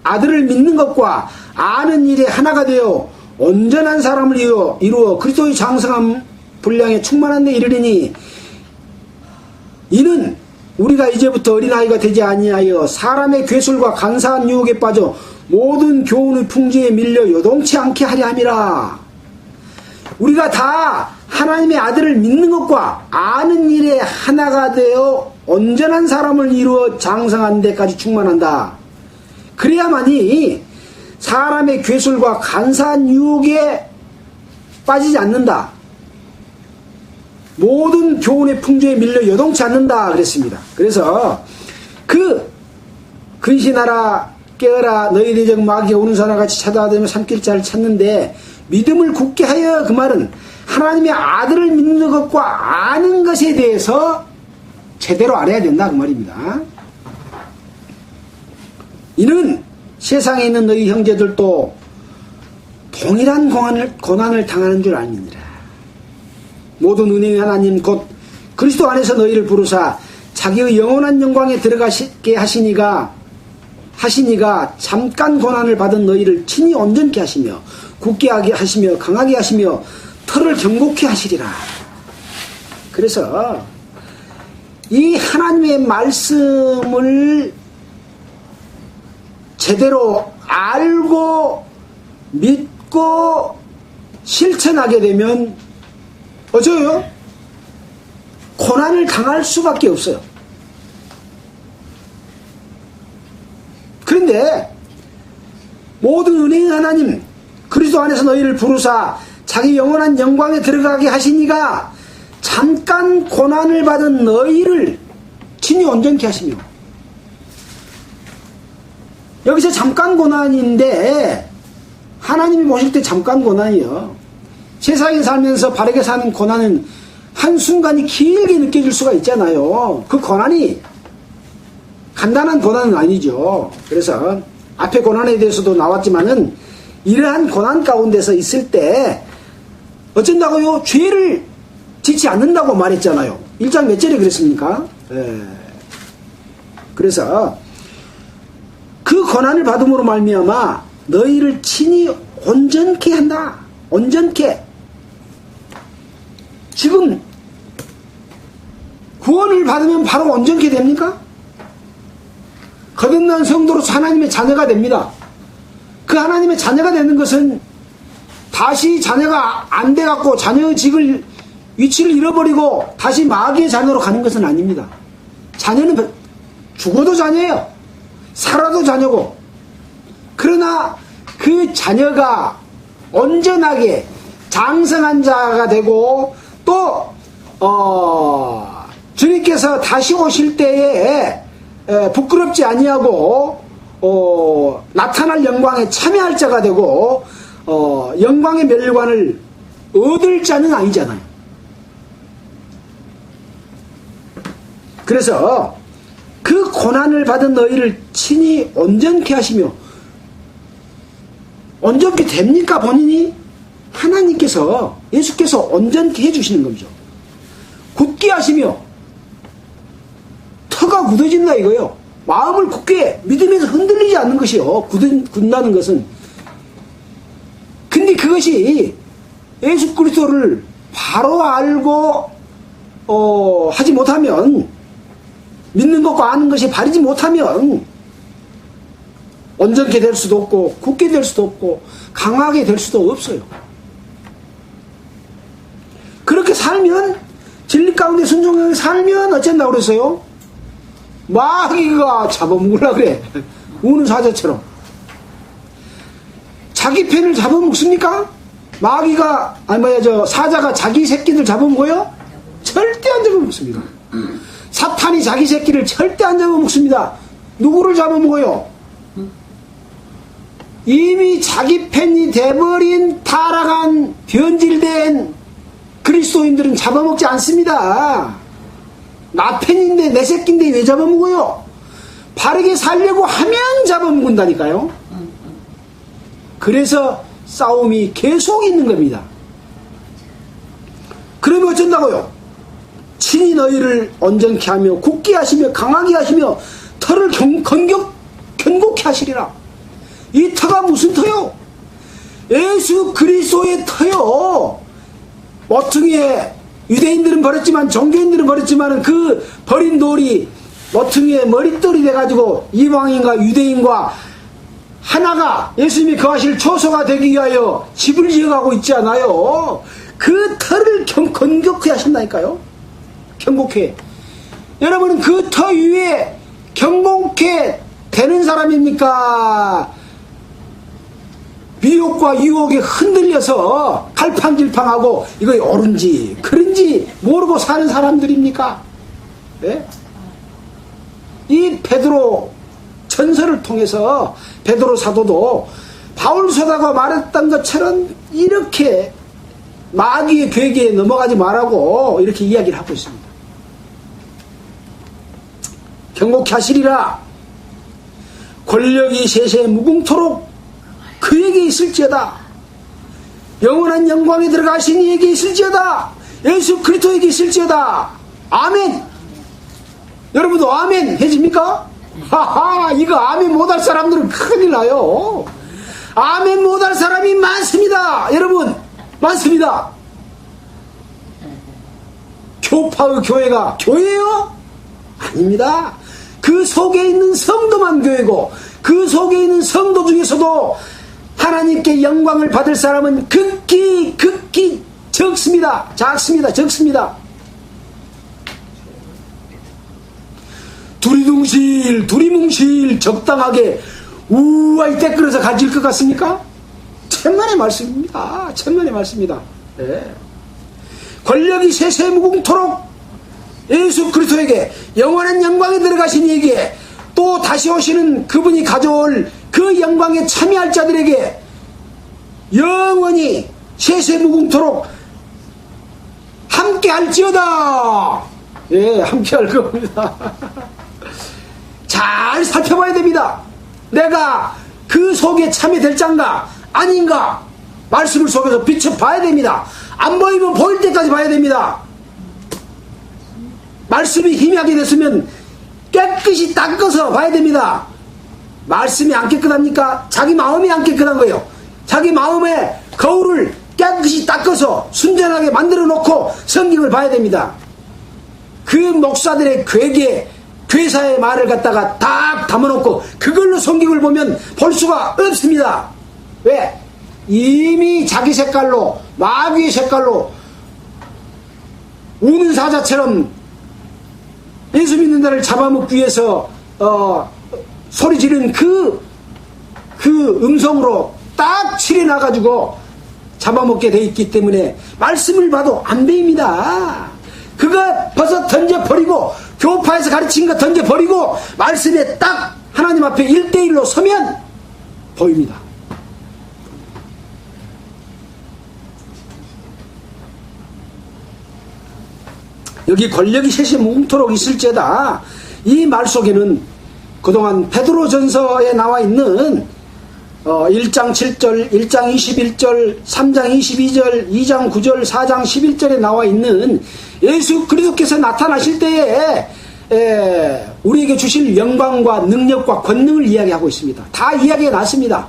아들을 믿는 것과 아는 일에 하나가 되어 온전한 사람을 이루어 그리스도의 장성함 분량에 충만한 데 이르리니 이는 우리가 이제부터 어린아이가 되지 아니하여 사람의 괴술과 간사한 유혹에 빠져 모든 교훈의 풍지에 밀려 요동치 않게 하려 함이라. 우리가 다 하나님의 아들을 믿는 것과 아는 일에 하나가 되어 온전한 사람을 이루어 장성한 데까지 충만한다. 그래야만이 사람의 괴술과 간사한 유혹에 빠지지 않는다. 모든 교훈의 풍조에 밀려 요동치 않는다 그랬습니다. 그래서 근신하라 깨어라 너희 대적 마귀가 우는 사람 같이 찾아다니며 삼킬 자를 찾는데 믿음을 굳게 하여, 그 말은 하나님의 아들을 믿는 것과 아는 것에 대해서 제대로 알아야 된다 그 말입니다. 이는 세상에 있는 너희 형제들도 동일한 고난을 당하는 줄 알미니라. 모든 은혜의 하나님 곧 그리스도 안에서 너희를 부르사 자기의 영원한 영광에 들어가게 하시니가 잠깐 고난을 받은 너희를 친히 온전케 하시며 굳게 하시며 강하게 하시며 털을 견고케 하시리라. 그래서 이 하나님의 말씀을 제대로 알고 믿고 실천하게 되면 어쩌요? 고난을 당할 수밖에 없어요. 그런데 모든 은혜의 하나님 그리스도 안에서 너희를 부르사 자기 영원한 영광에 들어가게 하시니가 잠깐 고난을 받은 너희를 친히 온전케 하시며, 여기서 잠깐 고난인데 하나님이 보실 때 잠깐 고난이요. 세상에 살면서 바르게 사는 고난은 한순간이 길게 느껴질 수가 있잖아요. 그 고난이 간단한 고난은 아니죠. 그래서 앞에 고난에 대해서도 나왔지만은 이러한 고난 가운데서 있을 때 어쩐다고요? 죄를 짓지 않는다고 말했잖아요. 1장 몇 절에 그랬습니까? 그래서 그 고난을 받음으로 말미암아 너희를 친히 온전케 한다. 온전케. 지금 구원을 받으면 바로 온전케 됩니까? 거듭난 성도로서 하나님의 자녀가 됩니다. 그 하나님의 자녀가 되는 것은 다시 자녀가 안 돼갖고 자녀의 위치를 잃어버리고 다시 마귀의 자녀로 가는 것은 아닙니다. 자녀는 죽어도 자녀예요. 살아도 자녀고. 그러나 그 자녀가 온전하게 장성한 자가 되고 또 주님께서 다시 오실 때에 부끄럽지 아니하고 나타날 영광에 참여할 자가 되고 영광의 멸관을 얻을 자는 아니잖아요. 그래서 그 고난을 받은 너희를 친히 온전케 하시며, 온전케 됩니까 본인이? 하나님께서, 예수께서 온전케 해주시는 거죠. 굳게 하시며 터가 굳어진다 이거요. 마음을 굳게 믿음에서 흔들리지 않는 것이요. 굳는다는 것은. 근데 그것이 예수 그리스도를 바로 알고 하지 못하면, 믿는 것과 아는 것이 바르지 못하면 온전케 될 수도 없고 굳게 될 수도 없고 강하게 될 수도 없어요. 그렇게 살면, 진리 가운데 순종하게 살면 어쩐다고 그랬어요? 마귀가 잡아먹으려고 그래. 우는 사자처럼. 자기 편을 잡아먹습니까? 마귀가, 사자가 자기 새끼들 잡아먹어요? 절대 안 잡아먹습니다. 사탄이 자기 새끼를 절대 안 잡아먹습니다. 누구를 잡아먹어요? 이미 자기 편이 돼버린 타락한 변질된 그리스도인들은 잡아먹지 않습니다. 나 편인데 내 새끼인데 왜 잡아먹어요? 바르게 살려고 하면 잡아먹는다니까요. 그래서 싸움이 계속 있는 겁니다. 그러면 어쩐다고요? 친히 너희를 온전케 하며 굳게 하시며 강하게 하시며 털을 견고케 하시리라. 이 터가 무슨 터요? 예수 그리스도의 터요. 모퉁이에 유대인들은 버렸지만 종교인들은 버렸지만 그 버린 돌이 모퉁이에 머릿돌이 돼가지고 이방인과 유대인과 하나가 예수님이 거하실 초소가 되기 위하여 집을 지어가고 있지 않아요. 그 터를 건국해 하신다니까요. 경곡해. 여러분은 그 터 위에 경곡해 되는 사람입니까? 미혹과 유혹에 흔들려서 갈팡질팡하고 이거 옳은지 그런지 모르고 사는 사람들입니까? 네? 이 베드로 전설을 통해서 베드로 사도도 바울 사도가 말했던 것처럼 이렇게 마귀의 괴계에 넘어가지 말라고 이렇게 이야기를 하고 있습니다. 경곡케 하시리라. 권력이 세세 무궁토록 그에게 있을지어다. 영원한 영광에 들어가신 이에게 있을지어다. 예수 그리스도에게 있을지어다. 아멘. 여러분도 아멘 해집니까? 하하, 이거 아멘 못할 사람들은 큰일 나요. 아멘 못할 사람이 많습니다. 여러분, 많습니다. 교파의 교회가 교회예요? 아닙니다. 그 속에 있는 성도만 교회고, 그 속에 있는 성도 중에서도 하나님께 영광을 받을 사람은 극히 적습니다. 작습니다. 적습니다. 두리뭉실 적당하게 우아히 떼끌어서 가질 것 같습니까? 천만의 말씀입니다. 천만의 말씀입니다. 네. 권력이 세세무궁토록 예수 그리스도에게 영원한 영광에 들어가신 이에게 또 다시 오시는 그분이 가져올 그 영광에 참여할 자들에게 영원히 세세무궁토록 함께 할지어다. 예, 함께 할 겁니다. 잘 살펴봐야 됩니다. 내가 그 속에 참여될 자인가 아닌가 말씀을 속에서 비춰봐야 됩니다. 안 보이면 보일 때까지 봐야 됩니다. 말씀이 희미하게 됐으면 깨끗이 닦아서 봐야 됩니다. 말씀이 안 깨끗합니까? 자기 마음이 안 깨끗한 거예요. 자기 마음의 거울을 깨끗이 닦아서 순전하게 만들어 놓고 성경을 봐야 됩니다. 그 목사들의 괴사의 말을 갖다가 딱 담아놓고 그걸로 성경을 보면 볼 수가 없습니다. 왜? 이미 자기 색깔로 마귀의 색깔로 우는 사자처럼 예수 믿는 자를 잡아먹기 위해서 소리 지른 그 음성으로 딱 칠해놔가지고 잡아먹게 돼 있기 때문에 말씀을 봐도 안 보입니다. 그거 벌써 던져버리고 교파에서 가르친 거 던져버리고 말씀에 딱 하나님 앞에 1대1로 서면 보입니다. 여기 권력이 세세무궁토록 있을지어다. 이 말 속에는 그동안 베드로전서에 나와 있는 1장 7절, 1장 21절, 3장 22절, 2장 9절, 4장 11절에 나와 있는 예수 그리스도께서 나타나실 때에 우리에게 주실 영광과 능력과 권능을 이야기하고 있습니다. 다 이야기해 놨습니다.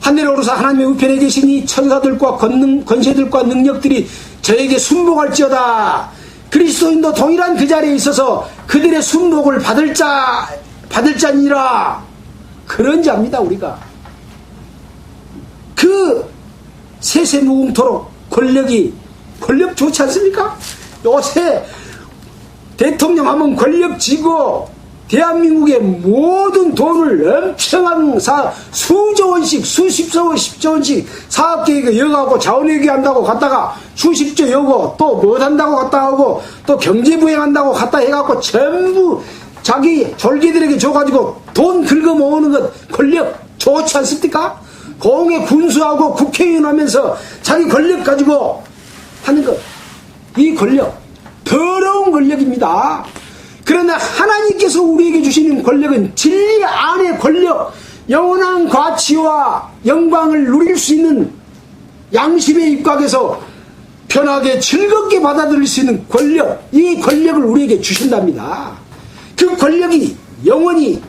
하늘에 오르사 하나님의 우편에 계신 이 천사들과 권세들과 능력들이 저에게 순복할지어다. 그리스도인도 동일한 그 자리에 있어서 그들의 순복을 받을 자니라. 그런 자입니다. 우리가 그 세세무궁토록 권력 좋지 않습니까? 요새 대통령 하면 권력 쥐고 대한민국의 모든 돈을 엄청난 수조 원씩 수십조 원씩 사업계획에 여가고 자원회계한다고 갔다가 수십조 여고 또 뭐 한다고 갔다 하고 또 경제부행한다고 갔다 해갖고 전부 자기 졸기들에게 줘가지고 돈 긁어 모으는 것 권력 좋지 않습니까? 공에 군수하고 국회의원 하면서 자기 권력 가지고 하는 것, 이 권력 더러운 권력입니다. 그러나 하나님께서 우리에게 주시는 권력은 진리 안의 권력, 영원한 가치와 영광을 누릴 수 있는 양심에 입각해서 편하게 즐겁게 받아들일 수 있는 권력, 이 권력을 우리에게 주신답니다. 그 권력이 영원히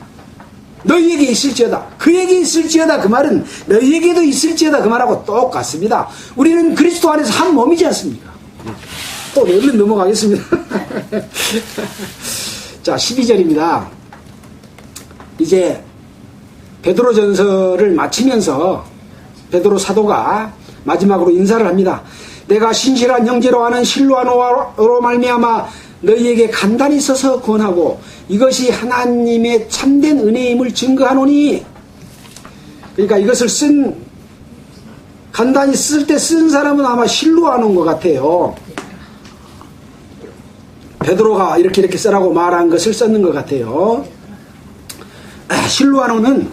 너희에게 있을지어다. 그에게 있을지어다. 그 말은 너희에게도 있을지어다. 그 말하고 똑같습니다. 우리는 그리스도 안에서 한 몸이지 않습니까? 또 얼른 넘어가겠습니다. 자, 12절입니다. 이제 베드로 전서를 마치면서 베드로 사도가 마지막으로 인사를 합니다. 내가 신실한 형제로 하는 실로아노로 말미암아 너희에게 간단히 써서 권하고 이것이 하나님의 참된 은혜임을 증거하노니. 그러니까 이것을 간단히 쓸 때 쓴 사람은 아마 실로아노인 것 같아요. 베드로가 이렇게 쓰라고 말한 것을 썼는 것 같아요. 실로아노는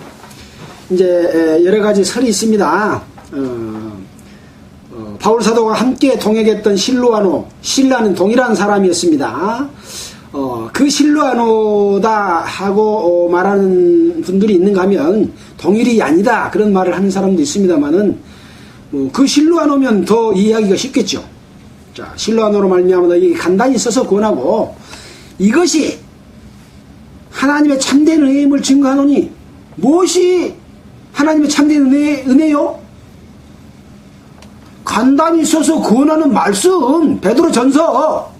이제 여러 가지 설이 있습니다. 바울 사도가 함께 동역했던 신라는 동일한 사람이었습니다. 그 실로아노다 하고 말하는 분들이 있는가 하면 동일이 아니다 그런 말을 하는 사람도 있습니다만은 그 실로아노면 더 이해하기가 쉽겠죠. 자, 실로아노로 말미암아 너희에게 간단히 써서 권하고 이것이 하나님의 참된 은혜임을 증거하노니. 무엇이 하나님의 참된 은혜요? 간단히 써서 권하는 말씀, 베드로 전서.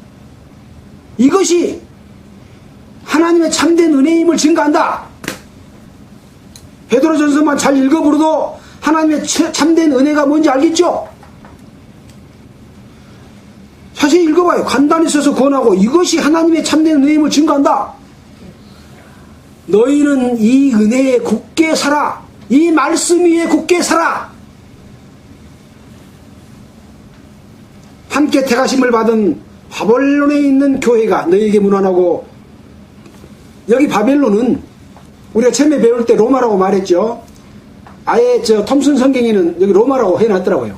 이것이 하나님의 참된 은혜임을 증거한다. 베드로 전서만 잘 읽어보려도 하나님의 참된 은혜가 뭔지 알겠죠? 사실 읽어봐요. 간단히 써서 권하고 이것이 하나님의 참된 은혜임을 증거한다. 너희는 이 은혜에 굳게 살아. 이 말씀 위에 굳게 살아. 함께 택하심을 받은 바벨론에 있는 교회가 너희에게 문안하고. 여기 바벨론은 우리가 처음에 배울 때 로마라고 말했죠. 아예 톰슨 성경에는 여기 로마라고 해놨더라고요.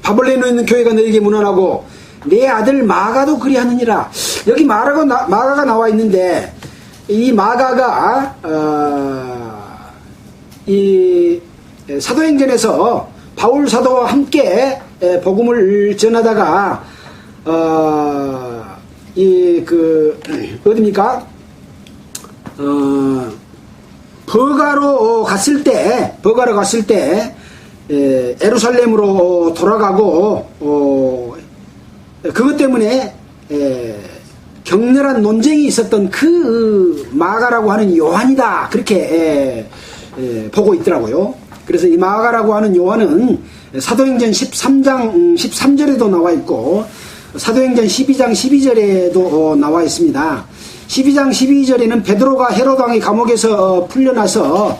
바벨론에 있는 교회가 너희에게 문안하고 내 아들 마가도 그리하느니라. 여기 마가가 나와 있는데 이 마가가 이 사도행전에서 바울 사도와 함께 복음을 전하다가 어디입니까? 버가로 갔을 때 예루살렘으로 돌아가고 그것 때문에 격렬한 논쟁이 있었던 그 마가라고 하는 요한이다 그렇게 보고 있더라고요. 그래서 이 마가라고 하는 요한은 사도행전 13장 13절에도 나와 있고 사도행전 12장 12절에도 나와 있습니다. 12장 12절에는 베드로가 헤롯 왕의 감옥에서 풀려나서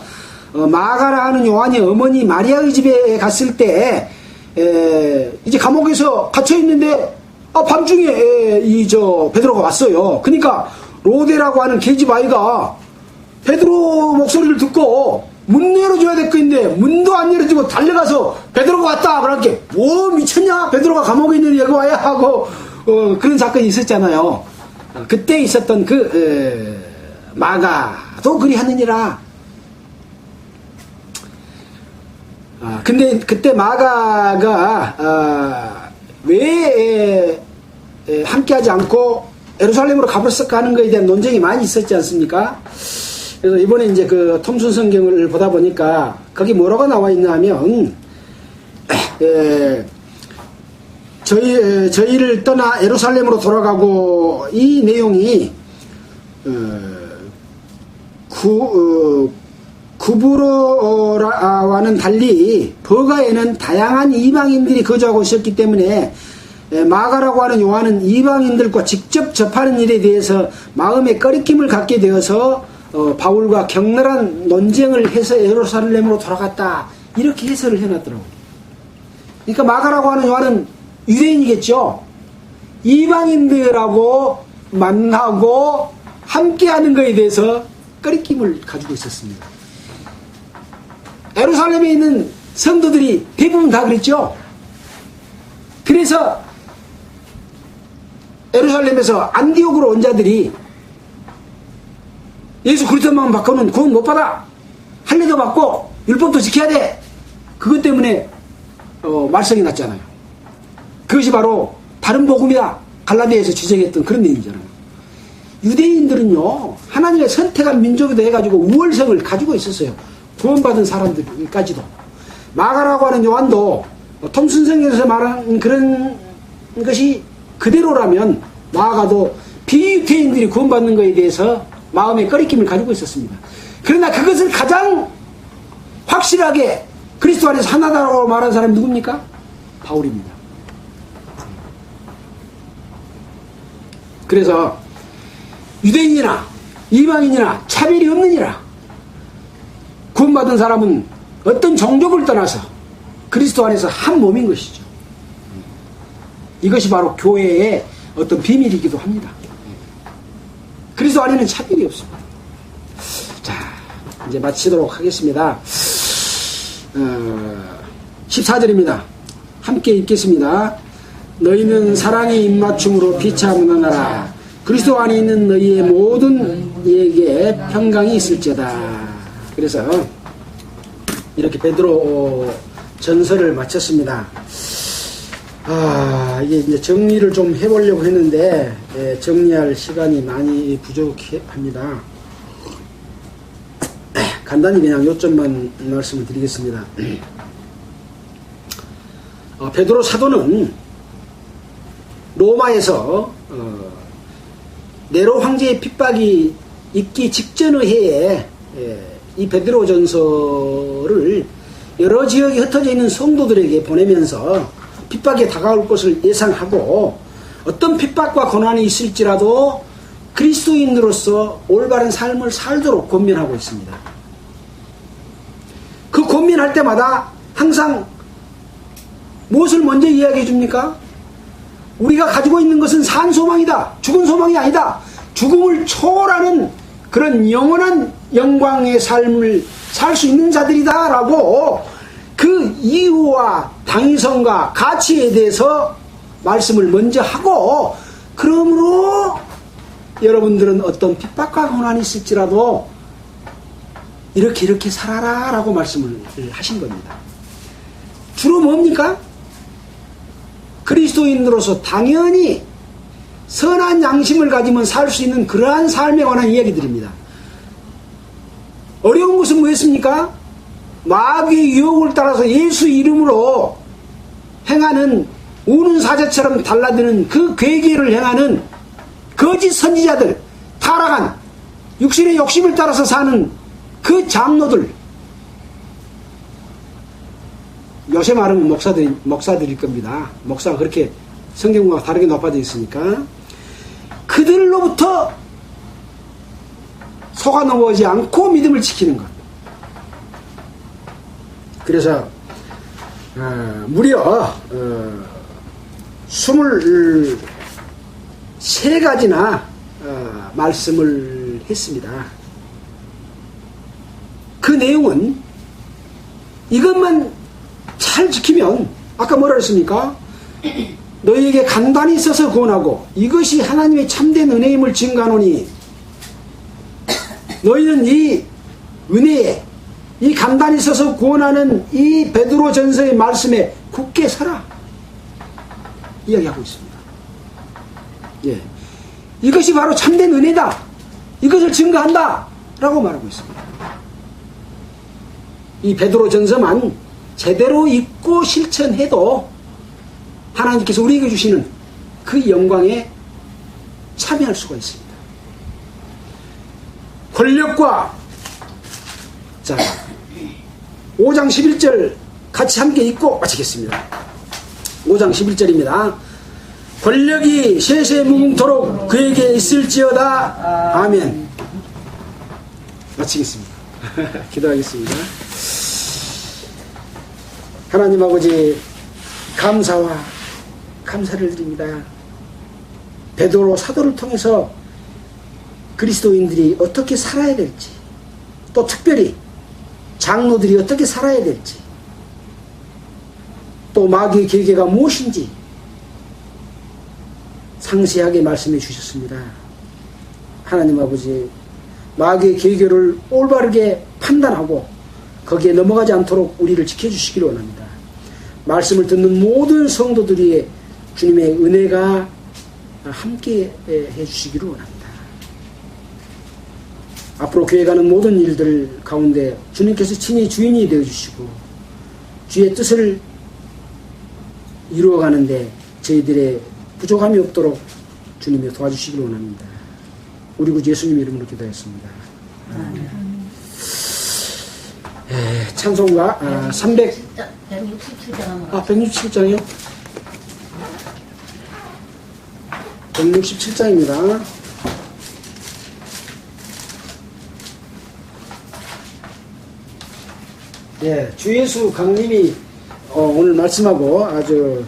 마가라 하는 요한이 어머니 마리아의 집에 갔을 때 이제 감옥에서 갇혀 있는데 밤중에 베드로가 왔어요. 그러니까 로데라고 하는 계집 아이가 베드로 목소리를 듣고 문 열어줘야 될 거인데 문도 안 열어주고 달려가서 베드로가 왔다 그러니까 뭐 미쳤냐 베드로가 감옥에 있는데 여기 와야 하고 그런 사건이 있었잖아요. 그때 있었던 마가도 그리 하느니라. 근데 그때 마가가 왜 함께하지 않고 예루살렘으로 가버렸을까 하는 것에 대한 논쟁이 많이 있었지 않습니까? 그래서 이번에 이제 그 톰슨 성경을 보다 보니까 거기 뭐라고 나와 있냐 하면 저희를 떠나 예루살렘으로 돌아가고 이 내용이 구브로와는 달리 버가에는 다양한 이방인들이 거주하고 있었기 때문에 마가라고 하는 요한은 이방인들과 직접 접하는 일에 대해서 마음의 꺼리낌을 갖게 되어서 바울과 격렬한 논쟁을 해서 예루살렘으로 돌아갔다 이렇게 해설을 해놨더라고요. 그러니까 마가라고 하는 요한은 유대인이겠죠. 이방인들하고 만나고 함께하는 것에 대해서 꺼리낌을 가지고 있었습니다. 예루살렘에 있는 성도들이 대부분 다 그랬죠. 그래서 예루살렘에서 안디옥으로 온 자들이 예수 그리스도만 받고는 구원 못 받아. 할례도 받고 율법도 지켜야 돼. 그것 때문에 말썽이 났잖아요. 그것이 바로 다른 복음이다. 갈라디아에서 지적했던 그런 내용이잖아요. 유대인들은요, 하나님의 선택한 민족이다 해가지고 우월성을 가지고 있었어요. 구원받은 사람들까지도. 마가라고 하는 요한도 톰슨성에서 말한 그런 것이 그대로라면 마가도 비유대인들이 구원받는 것에 대해서 마음의 꺼리낌을 가지고 있었습니다. 그러나 그것을 가장 확실하게 그리스도 안에서 하나다라고 말한 사람이 누굽니까? 바울입니다. 그래서 유대인이나 이방인이나 차별이 없느니라. 구원받은 사람은 어떤 종족을 떠나서 그리스도 안에서 한 몸인 것이죠. 이것이 바로 교회의 어떤 비밀이기도 합니다. 그리스도 안에는 차별이 없습니다. 자, 이제 마치도록 하겠습니다. 14절입니다. 함께 읽겠습니다. 너희는 사랑의 입맞춤으로 피차문하나라. 그리스도 안에 있는 너희의 모든 이에게 평강이 있을지어다. 그래서 이렇게 베드로 전서를 마쳤습니다. 이게 이제 정리를 좀 해보려고 했는데 정리할 시간이 많이 부족합니다. 간단히 그냥 요점만 말씀을 드리겠습니다. 베드로 사도는 로마에서 네로 황제의 핍박이 있기 직전의 해에 이 베드로 전서를 여러 지역에 흩어져 있는 성도들에게 보내면서 핍박에 다가올 것을 예상하고 어떤 핍박과 고난이 있을지라도 그리스도인으로서 올바른 삶을 살도록 권면하고 있습니다. 그 권면할 때마다 항상 무엇을 먼저 이야기해 줍니까? 우리가 가지고 있는 것은 산 소망이다. 죽은 소망이 아니다. 죽음을 초월하는 그런 영원한 영광의 삶을 살 수 있는 자들이다 라고 그 이유와 당위성과 가치에 대해서 말씀을 먼저 하고, 그러므로 여러분들은 어떤 핍박과 고난이 있을지라도 이렇게 살아라 라고 말씀을 하신 겁니다. 주로 뭡니까? 그리스도인으로서 당연히 선한 양심을 가지면 살 수 있는 그러한 삶에 관한 이야기들입니다. 어려운 것은 뭐였습니까? 마귀의 유혹을 따라서 예수 이름으로 행하는 우는 사자처럼 달라드는 그 괴계를 행하는 거짓 선지자들, 타락한 육신의 욕심을 따라서 사는 그 장로들, 요새 말하면 목사들일 겁니다. 목사가 그렇게 성경과 다르게 높아져 있으니까 그들로부터 속아 넘어오지 않고 믿음을 지키는 것. 그래서 무려 23가지나 말씀을 했습니다. 그 내용은 이것만 잘 지키면, 아까 뭐라 했습니까? 너희에게 간단히 있어서 구원하고 이것이 하나님의 참된 은혜임을 증거하노니 너희는 이 은혜에, 이 간단히 있어서 구원하는 이 베드로 전서의 말씀에 굳게 서라 이야기하고 있습니다. 예, 이것이 바로 참된 은혜다, 이것을 증거한다 라고 말하고 있습니다. 이 베드로 전서만 제대로 읽고 실천해도 하나님께서 우리에게 주시는 그 영광에 참여할 수가 있습니다. 권력과, 자, 5장 11절 같이 함께 읽고 마치겠습니다. 5장 11절입니다. 권력이 세세무궁토록 그에게 있을지어다. 아멘. 마치겠습니다. 기도하겠습니다. 하나님 아버지, 감사와 감사를 드립니다. 베드로 사도를 통해서 그리스도인들이 어떻게 살아야 될지, 또 특별히 장로들이 어떻게 살아야 될지, 또 마귀의 계계가 무엇인지 상세하게 말씀해 주셨습니다. 하나님 아버지, 마귀의 계계를 올바르게 판단하고 거기에 넘어가지 않도록 우리를 지켜주시기를 원합니다. 말씀을 듣는 모든 성도들이 주님의 은혜가 함께 해주시기를 원합니다. 앞으로 교회 가는 모든 일들 가운데 주님께서 친히 주인이 되어주시고 주의 뜻을 이루어가는데 저희들의 부족함이 없도록 주님이 도와주시길 원합니다. 우리 구주 예수님 이름으로 기도했습니다. 찬송가 167장이요? 167장입니다. 예, 주 예수 강림이 오늘 말씀하고 아주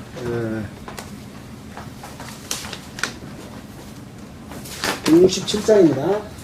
167장입니다.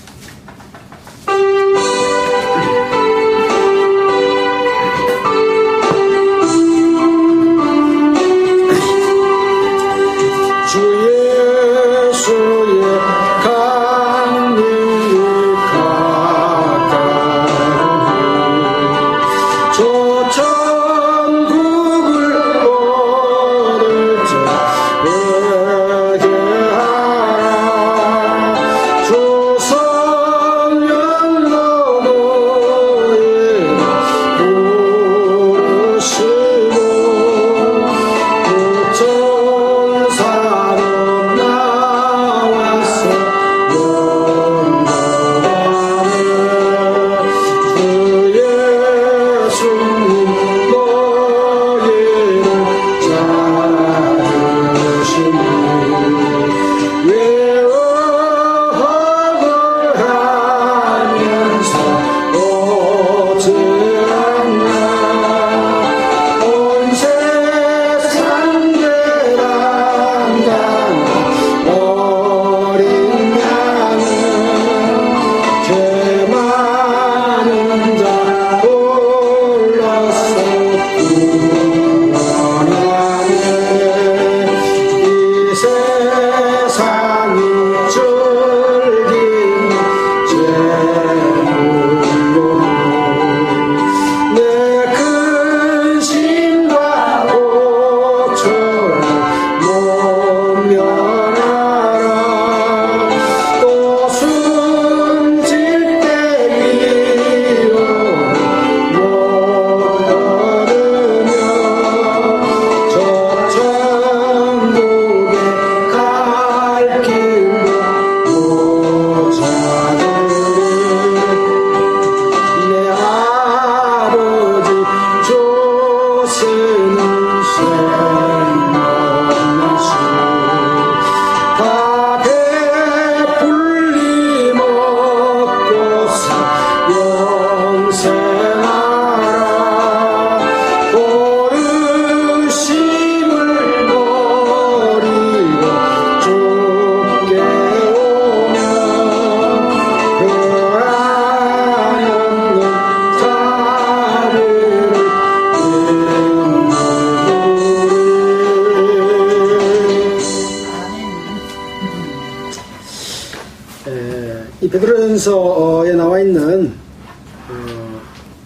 이 베드로전서에 나와 있는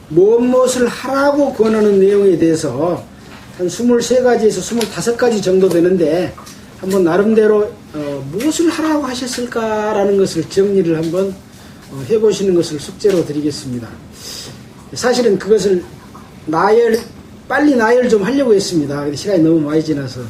무엇을 하라고 권하는 내용에 대해서 한 23가지에서 25가지 정도 되는데 한번 나름대로 무엇을 하라고 하셨을까라는 것을 정리를 한번 해보시는 것을 숙제로 드리겠습니다. 사실은 그것을 빨리 나열 좀 하려고 했습니다. 근데 시간이 너무 많이 지나서